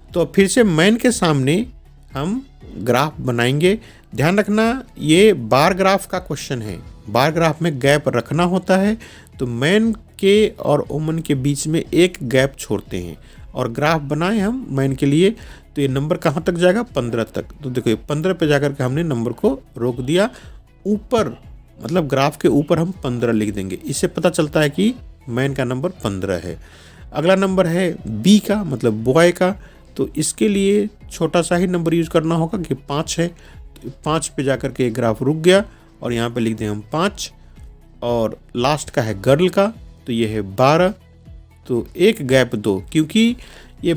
[SPEAKER 1] तो फिर से मैन के सामने हम ग्राफ बनाएंगे। ध्यान रखना ये बार ग्राफ का क्वेश्चन है, बार ग्राफ में गैप रखना होता है। तो मैन के और वुमन के बीच में एक गैप छोड़ते हैं और ग्राफ बनाए हम मैन के लिए। तो ये नंबर कहाँ तक जाएगा, 15 तक। तो देखो ये 15 पे जाकर के हमने नंबर को रोक दिया। ऊपर मतलब ग्राफ के ऊपर हम 15 लिख देंगे, इससे पता चलता है कि मैन का नंबर 15 है। अगला नंबर है बी का, मतलब बॉय का। तो इसके लिए छोटा सा ही नंबर यूज करना होगा कि 5 है। तो 5 पे जाकर के ग्राफ रुक गया और यहाँ पे लिख दें हम 5। और लास्ट का है गर्ल का, तो ये है 12। तो एक गैप 2, क्योंकि ये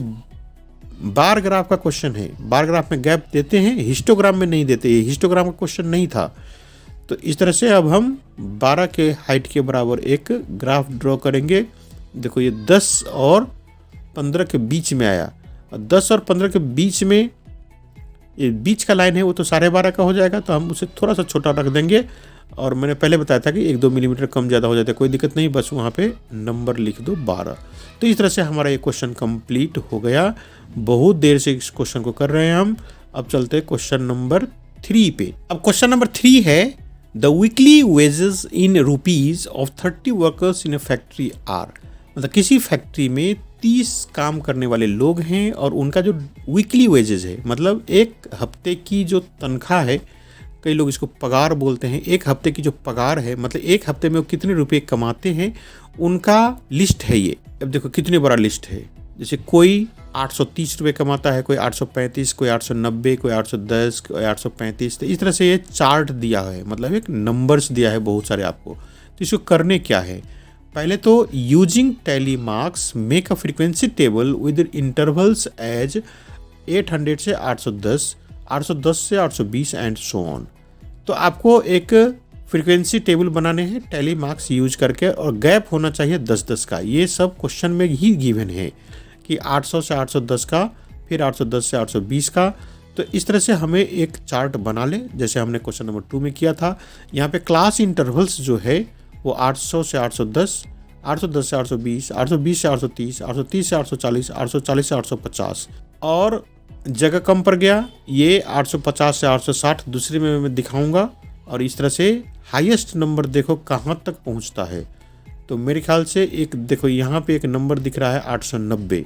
[SPEAKER 1] बार ग्राफ का क्वेश्चन है, बार ग्राफ में गैप देते हैं, हिस्टोग्राम में नहीं देते। ये हिस्टोग्राम का क्वेश्चन नहीं था। तो इस तरह से अब हम 12 के हाइट के बराबर एक ग्राफ ड्रॉ करेंगे। देखो ये 10 और 15 के बीच में आया, और 10 और 15 के बीच में ये बीच का लाइन है वो तो 12.5 का हो जाएगा, तो हम उसे थोड़ा सा छोटा रख देंगे। और मैंने पहले बताया था कि 1-2 मिलीमीटर कम ज़्यादा हो जाता है, कोई दिक्कत नहीं, बस वहाँ पे नंबर लिख दो 12। तो इस तरह से हमारा ये क्वेश्चन कंप्लीट हो गया। बहुत देर से इस क्वेश्चन को कर रहे हैं हम। अब चलते हैं क्वेश्चन नंबर 3 पे। अब क्वेश्चन नंबर 3 है the weekly wages in rupees of 30 workers in a factory are. मतलब किसी फैक्ट्री में 30 काम करने वाले लोग हैं और उनका जो वीकली वेजेस है, मतलब एक हफ्ते की जो तनख्वाह है, कई लोग इसको पगार बोलते हैं, एक हफ्ते की जो पगार है, मतलब एक हफ्ते में वो कितने रुपए कमाते हैं उनका लिस्ट है ये। अब देखो कितने बड़ा लिस्ट है। जैसे कोई 830 रुपये कमाता है, कोई 835, कोई 890, कोई 810, कोई 835। तो इस तरह से ये चार्ट दिया है, मतलब एक नंबर्स दिया है बहुत सारे आपको। तो इसको करने क्या है, पहले तो using tally marks make a frequency table with intervals as 800 से 810, 810 से 820 एंड सो ऑन। तो आपको एक फ्रीक्वेंसी टेबल बनाने हैं टैली मार्क्स यूज करके, और गैप होना चाहिए 10-10 का। ये सब क्वेश्चन में ही गिवन है कि 800 से 810 का, फिर 810 से 820 का। तो इस तरह से हमें एक चार्ट बना ले, जैसे हमने क्वेश्चन नंबर 2 में किया था। यहाँ पे क्लास इंटरवल्स जो है वो 800 से 810, 810 से 820, 820 से 830, 830 से 840, 840 से 850, और जगह कम पड़ गया ये 850 से 860 दूसरे में मैं दिखाऊंगा। और इस तरह से हाईएस्ट नंबर देखो कहाँ तक पहुँचता है। तो मेरे ख्याल से एक देखो यहाँ पे एक नंबर दिख रहा है 890।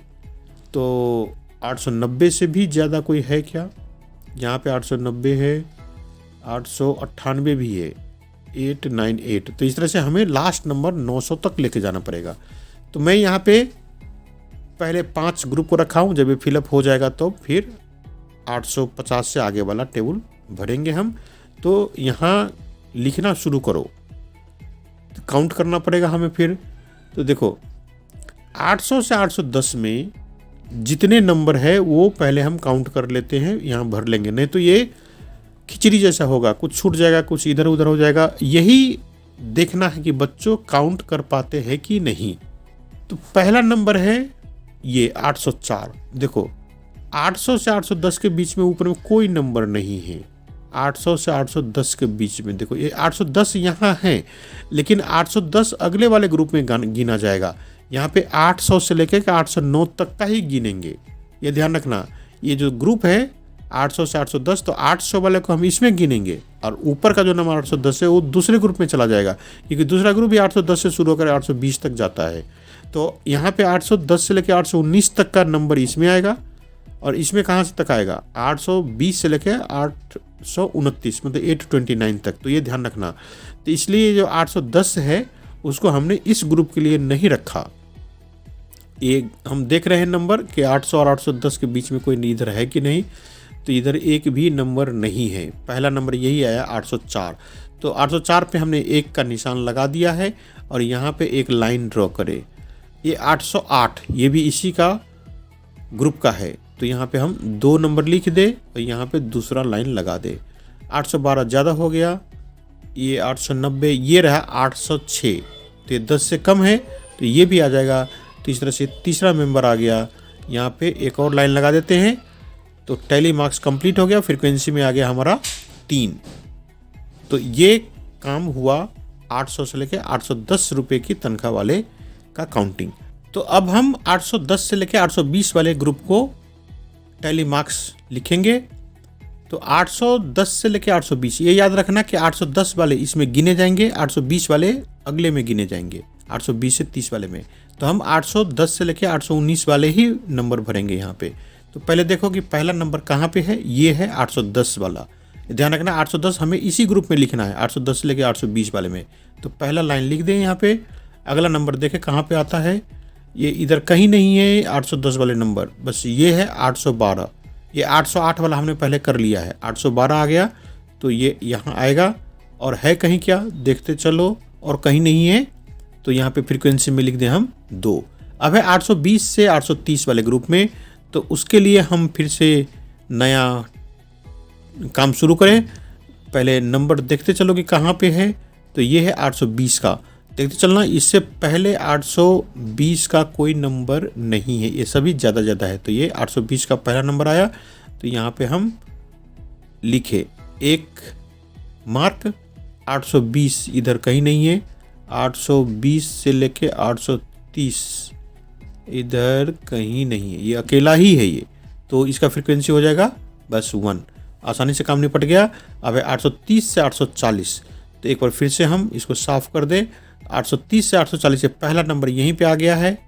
[SPEAKER 1] तो 890 से भी ज़्यादा कोई है क्या? यहाँ पे 890 है, 898 भी है, 898। तो इस तरह से हमें लास्ट नंबर 900 तक लेके जाना पड़ेगा। तो मैं यहाँ पे पहले 5 ग्रुप को रखा हूँ, जब ये फिलअप हो जाएगा तो फिर 850 से आगे वाला टेबल भरेंगे हम। तो यहाँ लिखना शुरू करो, तो काउंट करना पड़ेगा हमें फिर। तो देखो 800 से 810 में जितने नंबर है वो पहले हम काउंट कर लेते हैं, यहाँ भर लेंगे, नहीं तो ये खिचड़ी जैसा होगा, कुछ छूट जाएगा, कुछ इधर उधर हो जाएगा। यही देखना है कि बच्चों काउंट कर पाते हैं कि नहीं। तो पहला नंबर है ये 804। देखो 800 से 810 के बीच में ऊपर में कोई नंबर नहीं है। 800 से 810 के बीच में देखो ये 810 यहाँ है, लेकिन 810 अगले वाले ग्रुप में गिना जाएगा। यहाँ पे 800 से लेकर के 809 तक का ही गिनेंगे, ये ध्यान रखना। ये जो ग्रुप है 800 से 810, तो 800 वाले को हम इसमें गिनेंगे, और ऊपर का जो नंबर 810 है वो दूसरे ग्रुप में चला जाएगा, क्योंकि दूसरा ग्रुप भी 810 से शुरू होकर 820 तक जाता है। तो यहाँ पे 810 से लेकर 819 तक का नंबर इसमें आएगा, और इसमें कहाँ से तक आएगा 820 से लेकर 829, मतलब 829 तक। तो ये ध्यान रखना। तो इसलिए जो 810 है उसको हमने इस ग्रुप के लिए नहीं रखा। ये हम देख रहे हैं नंबर कि 800 और 810 के बीच में कोई इधर है कि नहीं, तो इधर एक भी नंबर नहीं है। पहला नंबर यही आया 804। तो 804 पे हमने 1 का निशान लगा दिया है, और यहाँ पे एक लाइन ड्रॉ करें। ये 808 ये भी इसी का ग्रुप का है, तो यहाँ पे हम 2 नंबर लिख दे और यहाँ पे दूसरा लाइन लगा दे। 812 ज़्यादा हो गया, ये 890, ये रहा 806, तो ये 10 से कम है, तो ये भी आ जाएगा। तो इस तरह से तीसरा मेंबर आ गया। यहाँ पे एक और लाइन लगा देते हैं, तो टैली मार्क्स कंप्लीट हो गया। फ्रीक्वेंसी में आ गया हमारा 3। तो ये काम हुआ 800 से लेकर 810 रुपये की तनख्वाह वाले का काउंटिंग। तो अब हम 810 से लेकर 820 वाले ग्रुप को टैली मार्क्स लिखेंगे। तो 810 से लेकर 820, ये याद रखना कि 810 वाले इसमें गिने जाएंगे, 820 वाले अगले में गिने जाएंगे, 820 से 30 वाले में। तो हम 810 से लेकर 819 वाले ही नंबर भरेंगे यहाँ पे। तो पहले देखो कि पहला नंबर कहाँ पे है, ये है 810 वाला। ध्यान रखना 810 हमें इसी ग्रुप में लिखना है, 810 से लेकर 820 वाले में। तो पहला लाइन लिख दें यहाँ पे। अगला नंबर देखें कहाँ पे आता है, ये इधर कहीं नहीं है 810 वाले नंबर, बस ये है 812। ये 808 वाला हमने पहले कर लिया है, 812 आ गया, तो ये यहाँ आएगा। और है कहीं क्या देखते चलो, और कहीं नहीं है, तो यहाँ पे फ्रीक्वेंसी में लिख दें हम 2। अब है 820 से 830 वाले ग्रुप में, तो उसके लिए हम फिर से नया काम शुरू करें। पहले नंबर देखते चलो कि कहाँ पे है। तो ये है 820 का, देखते चलना। इससे पहले 820 का कोई नंबर नहीं है, ये सभी ज़्यादा है। तो ये 820 का पहला नंबर आया, तो यहाँ पे हम लिखे एक मार्क। 820 इधर कहीं नहीं है, 820 से लेके 830 इधर कहीं नहीं है, ये अकेला ही है ये। तो इसका फ्रीक्वेंसी हो जाएगा बस 1। आसानी से काम निपट गया। अब है 830 से 840। तो एक बार फिर से हम इसको साफ कर दें। 830 से 840 से पहला नंबर यहीं पे आ गया है,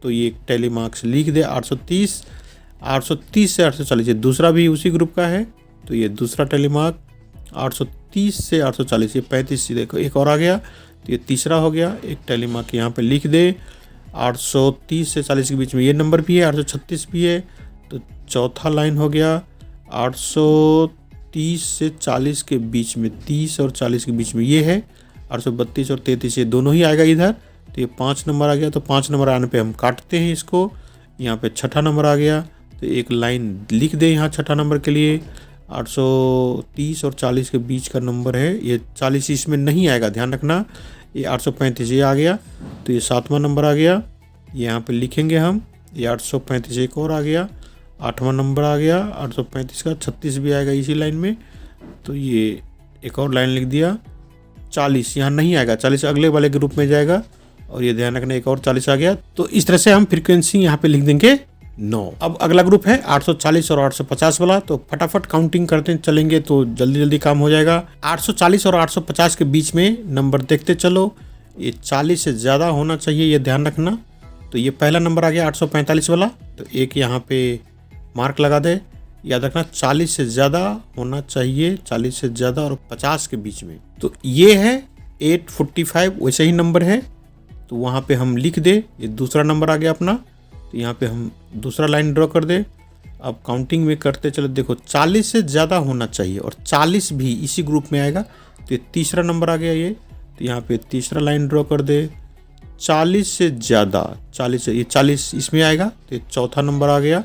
[SPEAKER 1] तो ये टैली मार्क्स लिख दे। 830 से 840 ये दूसरा भी उसी ग्रुप का है, तो ये दूसरा टैली मार्क। 830 से 840 ये 35 देखो एक और आ गया, तो ये तीसरा हो गया। एक टैली मार्क यहाँ पे लिख दे। 830 से 40 के बीच में ये नंबर भी है, 836 भी है, तो चौथा लाइन हो गया। 830 से 40 के बीच में, 30 और 40 के बीच में ये है। 832 और 33 ये दोनों ही आएगा इधर, तो ये 5 नंबर आ गया। तो 5 नंबर आने पे हम काटते हैं इसको। यहाँ पे छठा नंबर आ गया, तो एक लाइन लिख दे यहाँ छठा नंबर के लिए। 830 और 40 के बीच का नंबर है, ये 40 इसमें नहीं आएगा, ध्यान रखना। ये 835 ये आ गया, तो ये 7वां नंबर आ गया, यहाँ पे लिखेंगे हम। ये 835 एक और आ गया, 8वां नंबर आ गया 835 का। 36 भी आएगा इसी लाइन में, तो ये एक और लाइन लिख दिया। 40 यहाँ नहीं आएगा, 40 अगले वाले ग्रुप में जाएगा, और ये ध्यान रखना एक और 40 आ गया। तो इस तरह से हम फ्रीक्वेंसी यहाँ पे लिख देंगे 9। अब अगला ग्रुप है 840 और 850 वाला, तो फटाफट काउंटिंग करते चलेंगे तो जल्दी काम हो जाएगा। 840 और 850 के बीच में नंबर देखते चलो, ये 40 से ज़्यादा होना चाहिए, ये ध्यान रखना। तो ये पहला नंबर आ गया 845 वाला, तो एक यहाँ पे मार्क लगा दे। याद रखना 40 से ज़्यादा होना चाहिए, 40 से ज़्यादा और 50 के बीच में। तो ये है 845, वैसे ही नंबर है, तो वहाँ पे हम लिख दे। ये दूसरा नंबर आ गया अपना, तो यहाँ पे हम दूसरा लाइन ड्रॉ कर दे। अब काउंटिंग में करते चलो, देखो 40 से ज़्यादा होना चाहिए और 40 भी इसी ग्रुप में आएगा, तो ये तीसरा नंबर आ गया ये। तो यहाँ पे तीसरा लाइन ड्रॉ कर दे। 40 से ज़्यादा, 40 से ये 40 इसमें आएगा, तो ये चौथा नंबर आ गया।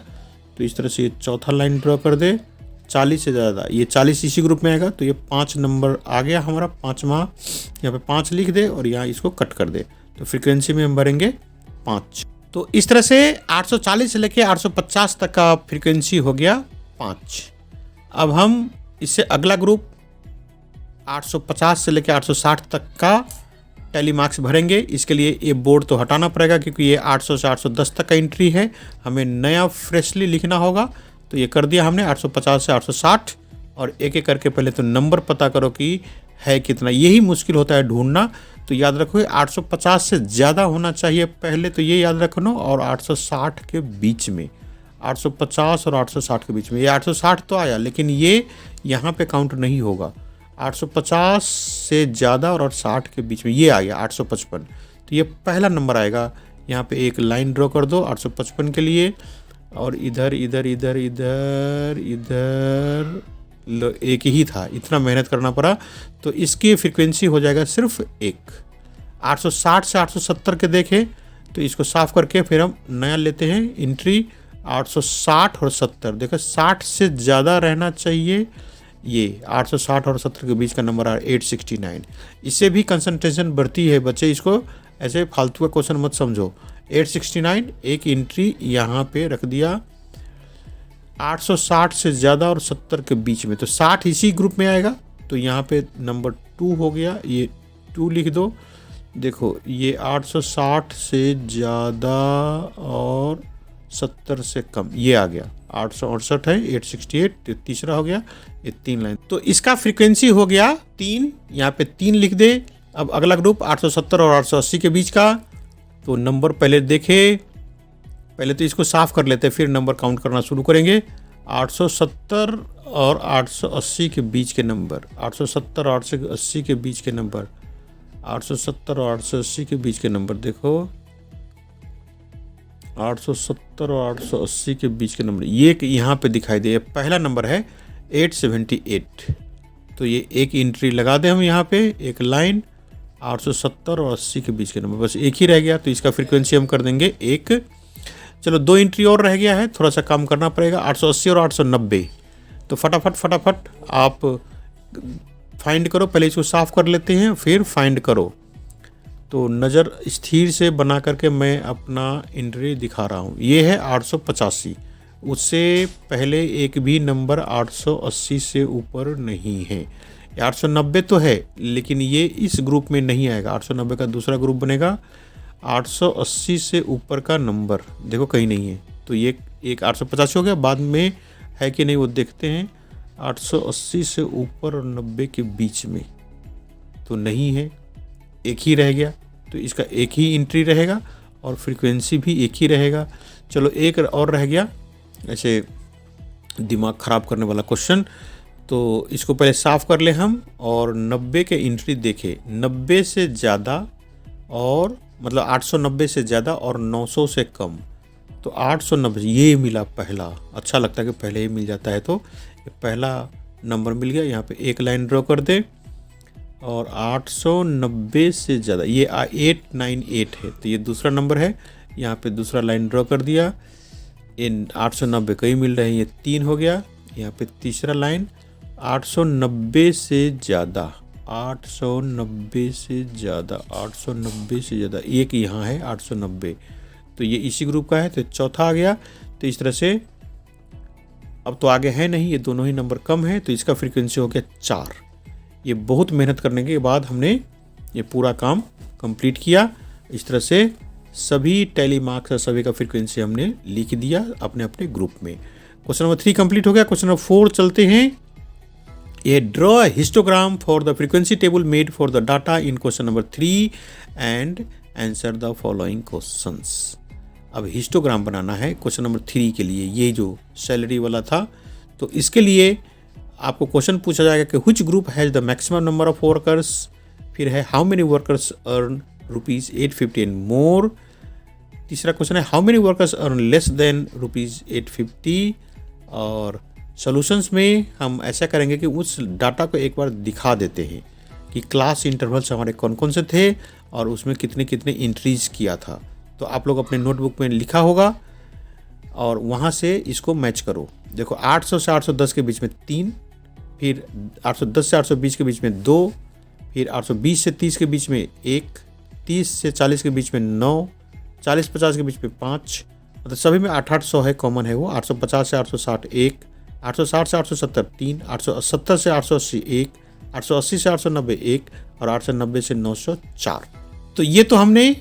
[SPEAKER 1] तो इस तरह से ये चौथा लाइन ड्रॉ कर दे। 40 से ज़्यादा, ये 40 इसी ग्रुप में आएगा, तो ये 5 नंबर आ गया हमारा, 5वां। यहाँ पे 5 लिख दे और यहाँ इसको कट कर दे, तो फ्रीक्वेंसी में हम भरेंगे 5। तो इस तरह से 840 से लेके 850 तक का फ्रीक्वेंसी हो गया 5। अब हम इससे अगला ग्रुप 850 से लेके 860 तक का टैली मार्क्स भरेंगे। इसके लिए ये बोर्ड तो हटाना पड़ेगा, क्योंकि ये 800 से 810 तक का एंट्री है, हमें नया फ्रेशली लिखना होगा। तो ये कर दिया हमने 850 से 860, और एक एक करके पहले तो नंबर पता करो कि है कितना, यही मुश्किल होता है ढूंढना। तो याद रखो 850 से ज़्यादा होना चाहिए पहले, तो ये याद रखना, और 860 के बीच में, 850 और 860 के बीच में। ये 860 तो आया, लेकिन ये यहाँ पे काउंट नहीं होगा। 850 से ज़्यादा और 60 के बीच में ये आ गया 855, तो ये पहला नंबर आएगा। यहाँ पे एक लाइन ड्रॉ कर दो 855 के लिए, और इधर इधर इधर इधर इधर एक ही था, इतना मेहनत करना पड़ा। तो इसकी फ्रीक्वेंसी हो जाएगा सिर्फ 1। 860 से 870 के देखें, तो इसको साफ करके फिर हम नया लेते हैं एंट्री 860 और 70। देखो 60 से ज़्यादा रहना चाहिए, ये 860 और 70 के बीच का नंबर है 869। इससे भी कंसंट्रेशन बढ़ती है बच्चे, इसको ऐसे फालतू का क्वेश्चन मत समझो। 869 एक एंट्री यहाँ पे रख दिया। 860 से ज़्यादा और 70 के बीच में, तो 60 इसी ग्रुप में आएगा, तो यहाँ पे नंबर 2 हो गया, ये 2 लिख दो। देखो ये 860 से ज़्यादा और 70 से कम ये आ गया, 868 है, 868, तो तीसरा हो गया, ये 3 लाइन। तो इसका फ्रीक्वेंसी हो गया 3, यहाँ पे 3 लिख दे। अब अगला ग्रुप 870 और 880 के बीच का, तो नंबर पहले देखे, पहले तो इसको साफ कर लेते हैं, फिर नंबर काउंट करना शुरू करेंगे। 870 और 880 के बीच के नंबर, 870 और 880 के बीच के नंबर, 870 और 880 के बीच के नंबर, देखो 870 और 880 के बीच के नंबर, ये यहाँ पे दिखाई दे, पहला नंबर है 878। तो ये एक एंट्री लगा दें हम यहाँ पे, एक लाइन 870 और 80 के बीच के नंबर, बस एक ही रह गया। तो इसका फ्रीक्वेंसी हम कर देंगे 1। चलो 2 एंट्री और रह गया है, थोड़ा सा काम करना पड़ेगा, 880 और 890। तो फटाफट आप फाइंड करो, पहले इसको साफ कर लेते हैं फिर फाइंड करो। तो नज़र स्थिर से बना करके मैं अपना एंट्री दिखा रहा हूँ। ये है 885, उससे पहले एक भी नंबर 880 से ऊपर नहीं है। 890 तो है लेकिन ये इस ग्रुप में नहीं आएगा, 890 का दूसरा ग्रुप बनेगा। 880 से ऊपर का नंबर देखो कहीं नहीं है, तो ये एक 885 हो गया, बाद में है कि नहीं वो देखते हैं। 880 से ऊपर और 90 के बीच में तो नहीं है, एक ही रह गया, तो इसका एक ही एंट्री रहेगा और फ्रीक्वेंसी भी एक ही रहेगा। चलो एक और रह गया ऐसे दिमाग ख़राब करने वाला क्वेश्चन, तो इसको पहले साफ़ कर ले हम और 90 के एंट्री देखें। 90 से ज़्यादा और मतलब 890 से ज़्यादा और 900 से कम, तो 890 ये मिला पहला। अच्छा लगता है कि पहले ही मिल जाता है, तो ये पहला नंबर मिल गया। यहाँ पे एक लाइन ड्रॉ कर दे और 890 से ज़्यादा ये 898 है, तो ये दूसरा नंबर है। यहाँ पे दूसरा लाइन ड्रॉ कर दिया, इन 890 कई मिल रहे हैं, ये 3 हो गया। यहाँ पे तीसरा लाइन 890 से ज़्यादा, 890 से ज़्यादा, 890 से ज़्यादा, एक यहाँ है 890, तो ये इसी ग्रुप का है, तो चौथा आ गया। तो इस तरह से अब तो आगे है नहीं, ये दोनों ही नंबर कम है, तो इसका फ्रीक्वेंसी हो गया 4। ये बहुत मेहनत करने के बाद हमने ये पूरा काम कंप्लीट किया। इस तरह से सभी टैली मार्क्स और सभी का फ्रीक्वेंसी हमने लिख दिया अपने अपने ग्रुप में। क्वेश्चन नंबर 3 कंप्लीट हो गया। क्वेश्चन नंबर 4 चलते हैं। ये draw a histogram for the frequency table made for the data in question number 3 and answer the following questions. अब हिस्टोग्राम बनाना है क्वेश्चन नंबर 3 के लिए, ये जो सैलरी वाला था। तो इसके लिए आपको क्वेश्चन पूछा जाएगा कि which group has the maximum number of workers, फिर है how many workers earn ₹850 and more. तीसरा क्वेश्चन है how many workers earn less than ₹850। और सॉल्यूशंस में हम ऐसा करेंगे कि उस डाटा को एक बार दिखा देते हैं कि क्लास इंटरवल्स हमारे कौन कौन से थे और उसमें कितने कितने एंट्रीज किया था। तो आप लोग अपने नोटबुक में लिखा होगा और वहाँ से इसको मैच करो। देखो 800 से 810 के बीच में 3, फिर 810 से 820 के बीच में 2, फिर 820 से 30 के बीच में 1, 30 से 40 के बीच में 9, 40-50 के बीच में 5, मतलब सभी में 800 है, कॉमन है वो। 850 से 860 1, 860 से 870 3, 870 से 880 1, 880 से 890 1 और 890 से 900 4। तो ये तो हमने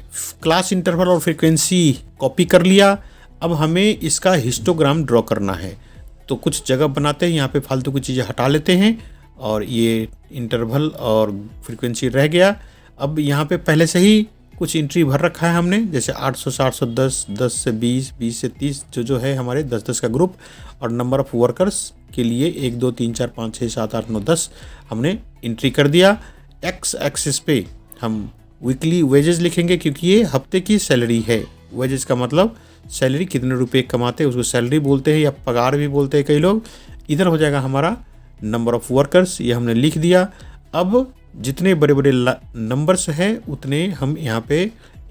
[SPEAKER 1] क्लास इंटरवल और फ्रीक्वेंसी कॉपी कर लिया। अब हमें इसका हिस्टोग्राम ड्रॉ करना है, तो कुछ जगह बनाते हैं, यहाँ पे फालतू की चीज़ें हटा लेते हैं और ये इंटरवल और फ्रीक्वेंसी रह गया। अब यहाँ पे पहले से ही कुछ एंट्री भर रखा है हमने, जैसे 800 से 810, 10 से 20, 20 से 30 जो है हमारे 10-10 का ग्रुप। और नंबर ऑफ़ वर्कर्स के लिए 1 2 3 4 5 6 7 8 9 10 हमने एंट्री कर दिया। एक्स एक्सिस पे हम वीकली वेजेस लिखेंगे क्योंकि ये हफ्ते की सैलरी है। वेजेस का मतलब सैलरी कितने रुपए कमाते हैं उसको सैलरी बोलते हैं या पगार भी बोलते हैं कई लोग। इधर हो जाएगा हमारा नंबर ऑफ़ वर्कर्स, ये हमने लिख दिया। अब जितने बड़े बड़े नंबर्स हैं उतने हम यहाँ पे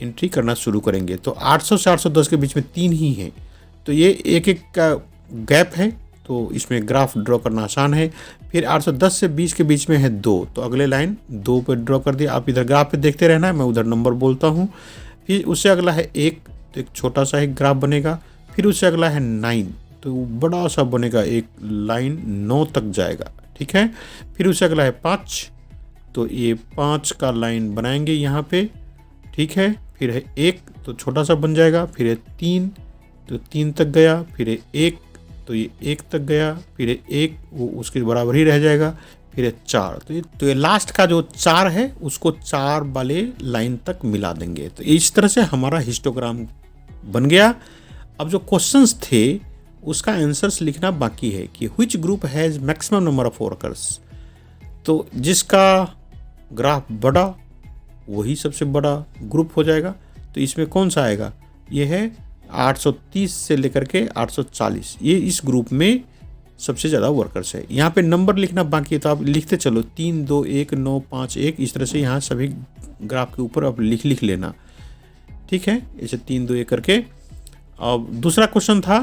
[SPEAKER 1] एंट्री करना शुरू करेंगे। तो 800 से 810 के बीच में 3 ही हैं, तो ये एक एक का गैप है, तो इसमें ग्राफ ड्रॉ करना आसान है। फिर 810 से 20 के बीच में है 2, तो अगले लाइन 2 पर ड्रॉ कर दिया। आप इधर ग्राफ पे देखते रहना है, मैं उधर नंबर बोलता हूँ। फिर उससे अगला है 1, तो एक छोटा सा एक ग्राफ बनेगा। फिर उससे अगला है 9, तो बड़ा सा बनेगा, एक लाइन 9 तक जाएगा, ठीक है। फिर उससे अगला है 5, तो ये 5 का लाइन बनाएंगे यहाँ पे, ठीक है। फिर है 1, तो छोटा सा बन जाएगा। फिर है 3, तो 3 तक गया। फिर है 1, तो ये 1 तक गया। फिर है 1, वो उसके बराबर ही रह जाएगा। फिर है 4, तो ये लास्ट का जो 4 है उसको 4 वाले लाइन तक मिला देंगे। तो इस तरह से हमारा हिस्टोग्राम बन गया। अब जो क्वेश्चंस थे उसका आंसर्स लिखना बाकी है कि which group has maximum number of workers. तो जिसका ग्राफ बड़ा वही सबसे बड़ा ग्रुप हो जाएगा। तो इसमें कौन सा आएगा, ये है 830 से लेकर के 840, ये इस ग्रुप में सबसे ज़्यादा वर्कर्स है। यहाँ पे नंबर लिखना बाकी है, तो आप लिखते चलो 3 2 1 9 5 1, इस तरह से यहाँ सभी ग्राफ के ऊपर आप लिख लेना, ठीक है। ऐसे 3 2 1 करके अब दूसरा क्वेश्चन था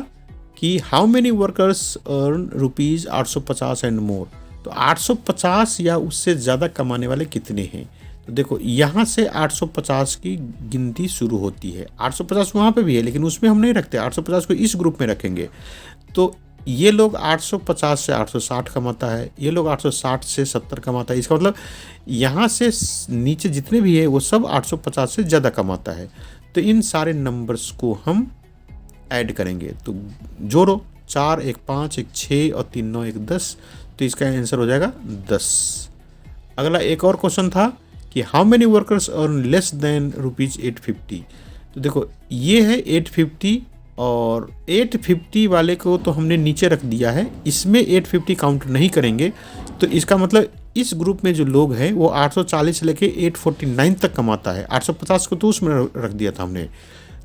[SPEAKER 1] कि how many workers earn rupees 850 and more. तो 850 या उससे ज़्यादा कमाने वाले कितने हैं। तो देखो यहाँ से 850 की गिनती शुरू होती है। 850 वहाँ पे भी है लेकिन उसमें हम नहीं रखते, 850 को इस ग्रुप में रखेंगे। तो ये लोग 850 से 860 कमाता है, ये लोग 860 से 70 कमाता है। इसका मतलब यहाँ से नीचे जितने भी है वो सब 850 से ज़्यादा कमाता है। तो इन सारे नंबर्स को हम ऐड करेंगे। तो जोड़ो, 4 1 5 1 6 और 3 9 1 10। तो इसका आंसर हो जाएगा 10। अगला एक और क्वेश्चन था कि how many workers earn less than rupees 850। तो देखो ये है 850 और 850 वाले को तो हमने नीचे रख दिया है, इसमें 850 काउंट नहीं करेंगे। तो इसका मतलब इस ग्रुप में जो लोग हैं वो 840 से लेके 849 तक कमाता है। 850 को तो उसमें रख दिया था हमने।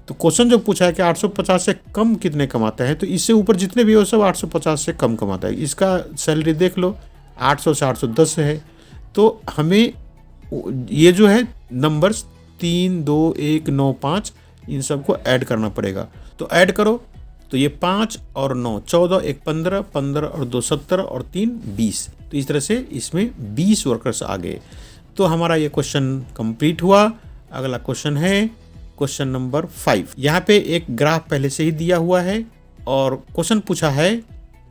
[SPEAKER 1] तो क्वेश्चन जो पूछा है कि 850 से कम कितने कमाता है, तो इससे ऊपर जितने भी हो सब 850 से कम कमाता है। इसका सैलरी देख लो 800 से 810 है। तो हमें ये जो है नंबर्स 3 2 1 9 5 इन सबको ऐड करना पड़ेगा। तो ऐड करो तो ये 5 और 9 14, 1 15, 15 और 2 17 और 3 20। तो इस तरह से इसमें 20 वर्कर्स आ गए। तो हमारा ये क्वेश्चन कंप्लीट हुआ। अगला क्वेश्चन है क्वेश्चन नंबर 5। यहाँ पे एक ग्राफ पहले से ही दिया हुआ है और क्वेश्चन पूछा है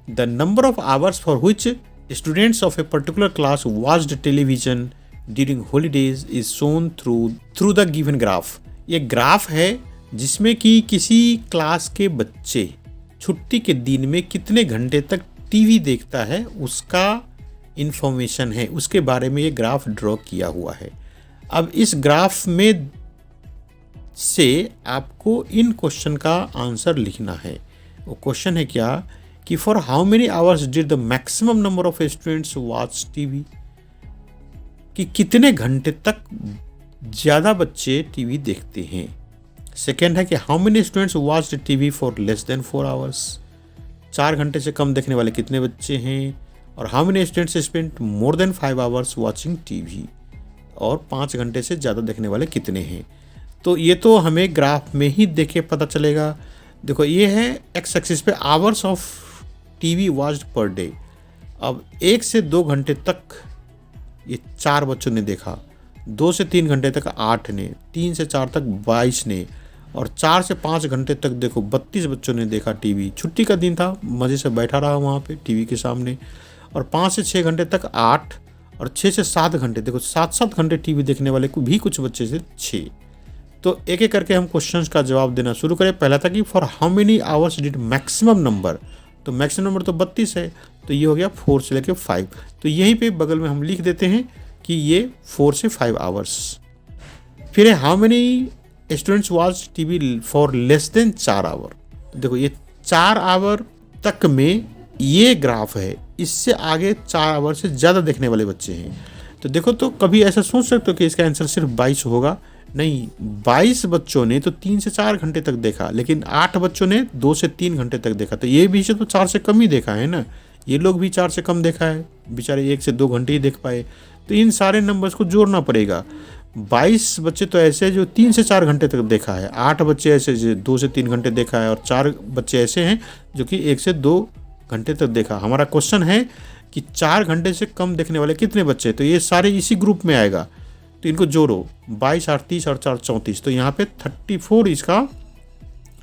[SPEAKER 1] the number of hours for which students of a particular class watched television during holidays is shown through the given graph. ये ग्राफ है जिसमें कि किसी क्लास के बच्चे छुट्टी के दिन में कितने घंटे तक टीवी देखता है उसका इंफॉर्मेशन है, उसके बारे में ये ग्राफ ड्रॉ किया हुआ है। अब इस ग्राफ में से आपको इन क्वेश्चन का आंसर लिखना है। वो क्वेश्चन है क्या कि for how many hours did the maximum number of students watch TV, कि कितने घंटे तक ज़्यादा बच्चे टीवी देखते हैं। सेकेंड है कि how many students watch TV for less than 4 hours, 4 घंटे से कम देखने वाले कितने बच्चे हैं। और how many students spend more than 5 hours watching TV, और 5 घंटे से ज़्यादा देखने वाले कितने हैं। तो ये तो हमें ग्राफ में ही देखे पता चलेगा। देखो ये है एक्स एक्सिस पे hours of TV watched per day. अब 1 से 2 घंटे तक ये 4 बच्चों ने देखा, 2 से 3 घंटे तक 8 ने, 3 से 4 तक 22 ने, और 4 से 5 घंटे तक देखो 32 बच्चों ने देखा टीवी। छुट्टी का दिन था, मज़े से बैठा रहा वहाँ पे टीवी के सामने। और 5 से 6 घंटे तक 8, और 6 से 7 घंटे देखो 7-7 घंटे टीवी देखने वाले को भी कुछ बच्चे से 6। तो एक एक करके हम क्वेश्चंस का जवाब देना शुरू करें। पहला था कि for how many hours did maximum number, तो मैक्सिमम नंबर तो 32 है, तो ये हो गया 4 से लेकर 5। तो यहीं पे बगल में हम लिख देते हैं कि ये 4 से 5 आवर्स। फिर है how many students watch TV for less than 4 hour. तो देखो ये 4 आवर तक में ये ग्राफ है, इससे आगे 4 आवर से ज़्यादा देखने वाले बच्चे हैं। तो देखो तो कभी ऐसा सोच सकते हो कि इसका आंसर सिर्फ 22 होगा, नहीं, 22 बच्चों ने तो 3 से 4 घंटे तक देखा, लेकिन 8 बच्चों ने 2 से 3 घंटे तक देखा। तो ये भी तो 4 से कम ही देखा है ना, ये लोग भी 4 से कम देखा है, बेचारे 1 से 2 घंटे ही देख पाए। तो इन सारे नंबर्स को जोड़ना पड़ेगा। 22 बच्चे तो ऐसे जो 3 से 4 घंटे तक देखा है, 8 बच्चे ऐसे जो 2 से 3 घंटे देखा है, और 4 बच्चे ऐसे हैं जो कि 1 से 2 घंटे तक देखा। हमारा क्वेश्चन है कि 4 घंटे से कम देखने वाले कितने बच्चे, तो ये सारे इसी ग्रुप में आएगा। तो इनको जोड़ो, 22 8 30 और 4 34, तो यहाँ पे 34 इसका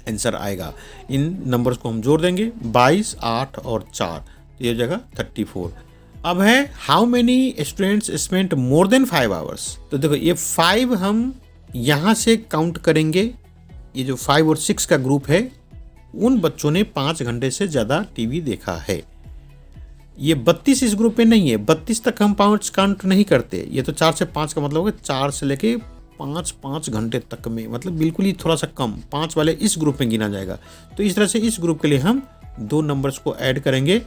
[SPEAKER 1] आंसर आएगा। इन नंबर्स को हम जोड़ देंगे, 22 8 और 4, तो ये जगह 34। अब है how many students spent more than 5 hours. तो देखो ये 5 हम यहाँ से काउंट करेंगे, ये जो 5 और 6 का ग्रुप है उन बच्चों ने 5 घंटे से ज़्यादा टीवी देखा है। ये 32 इस ग्रुप में नहीं है, 32 तक हम 5 काउंट नहीं करते। ये तो 4 से 5 का मतलब होगा 4 से लेके 5 घंटे तक में, मतलब बिल्कुल ही थोड़ा सा कम, 5 वाले इस ग्रुप में गिना जाएगा। तो इस तरह से इस ग्रुप के लिए हम 2 नंबर्स को ऐड करेंगे,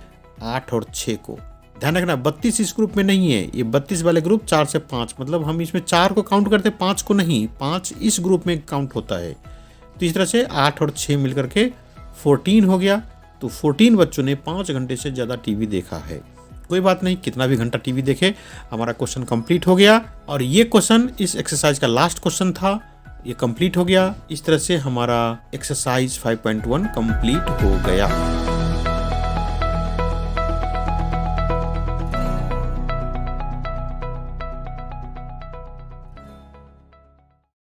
[SPEAKER 1] 8 और 6 को। ध्यान रखना 32 इस ग्रुप में नहीं है, ये 32 वाले ग्रुप 4 से 5, मतलब हम इसमें 4 को काउंट करते, 5 को नहीं, 5 इस ग्रुप में काउंट होता है। तो इस तरह से 8 और 6 मिलकर के 14 हो गया। तो 14 बच्चों ने 5 घंटे से ज़्यादा टीवी देखा है। कोई बात नहीं, कितना भी घंटा टीवी देखे, हमारा क्वेश्चन कंप्लीट हो गया। और ये क्वेश्चन इस एक्सरसाइज का लास्ट क्वेश्चन था। ये कंप्लीट हो गया। इस तरह से हमारा एक्सरसाइज 5.1 कंप्लीट हो गया।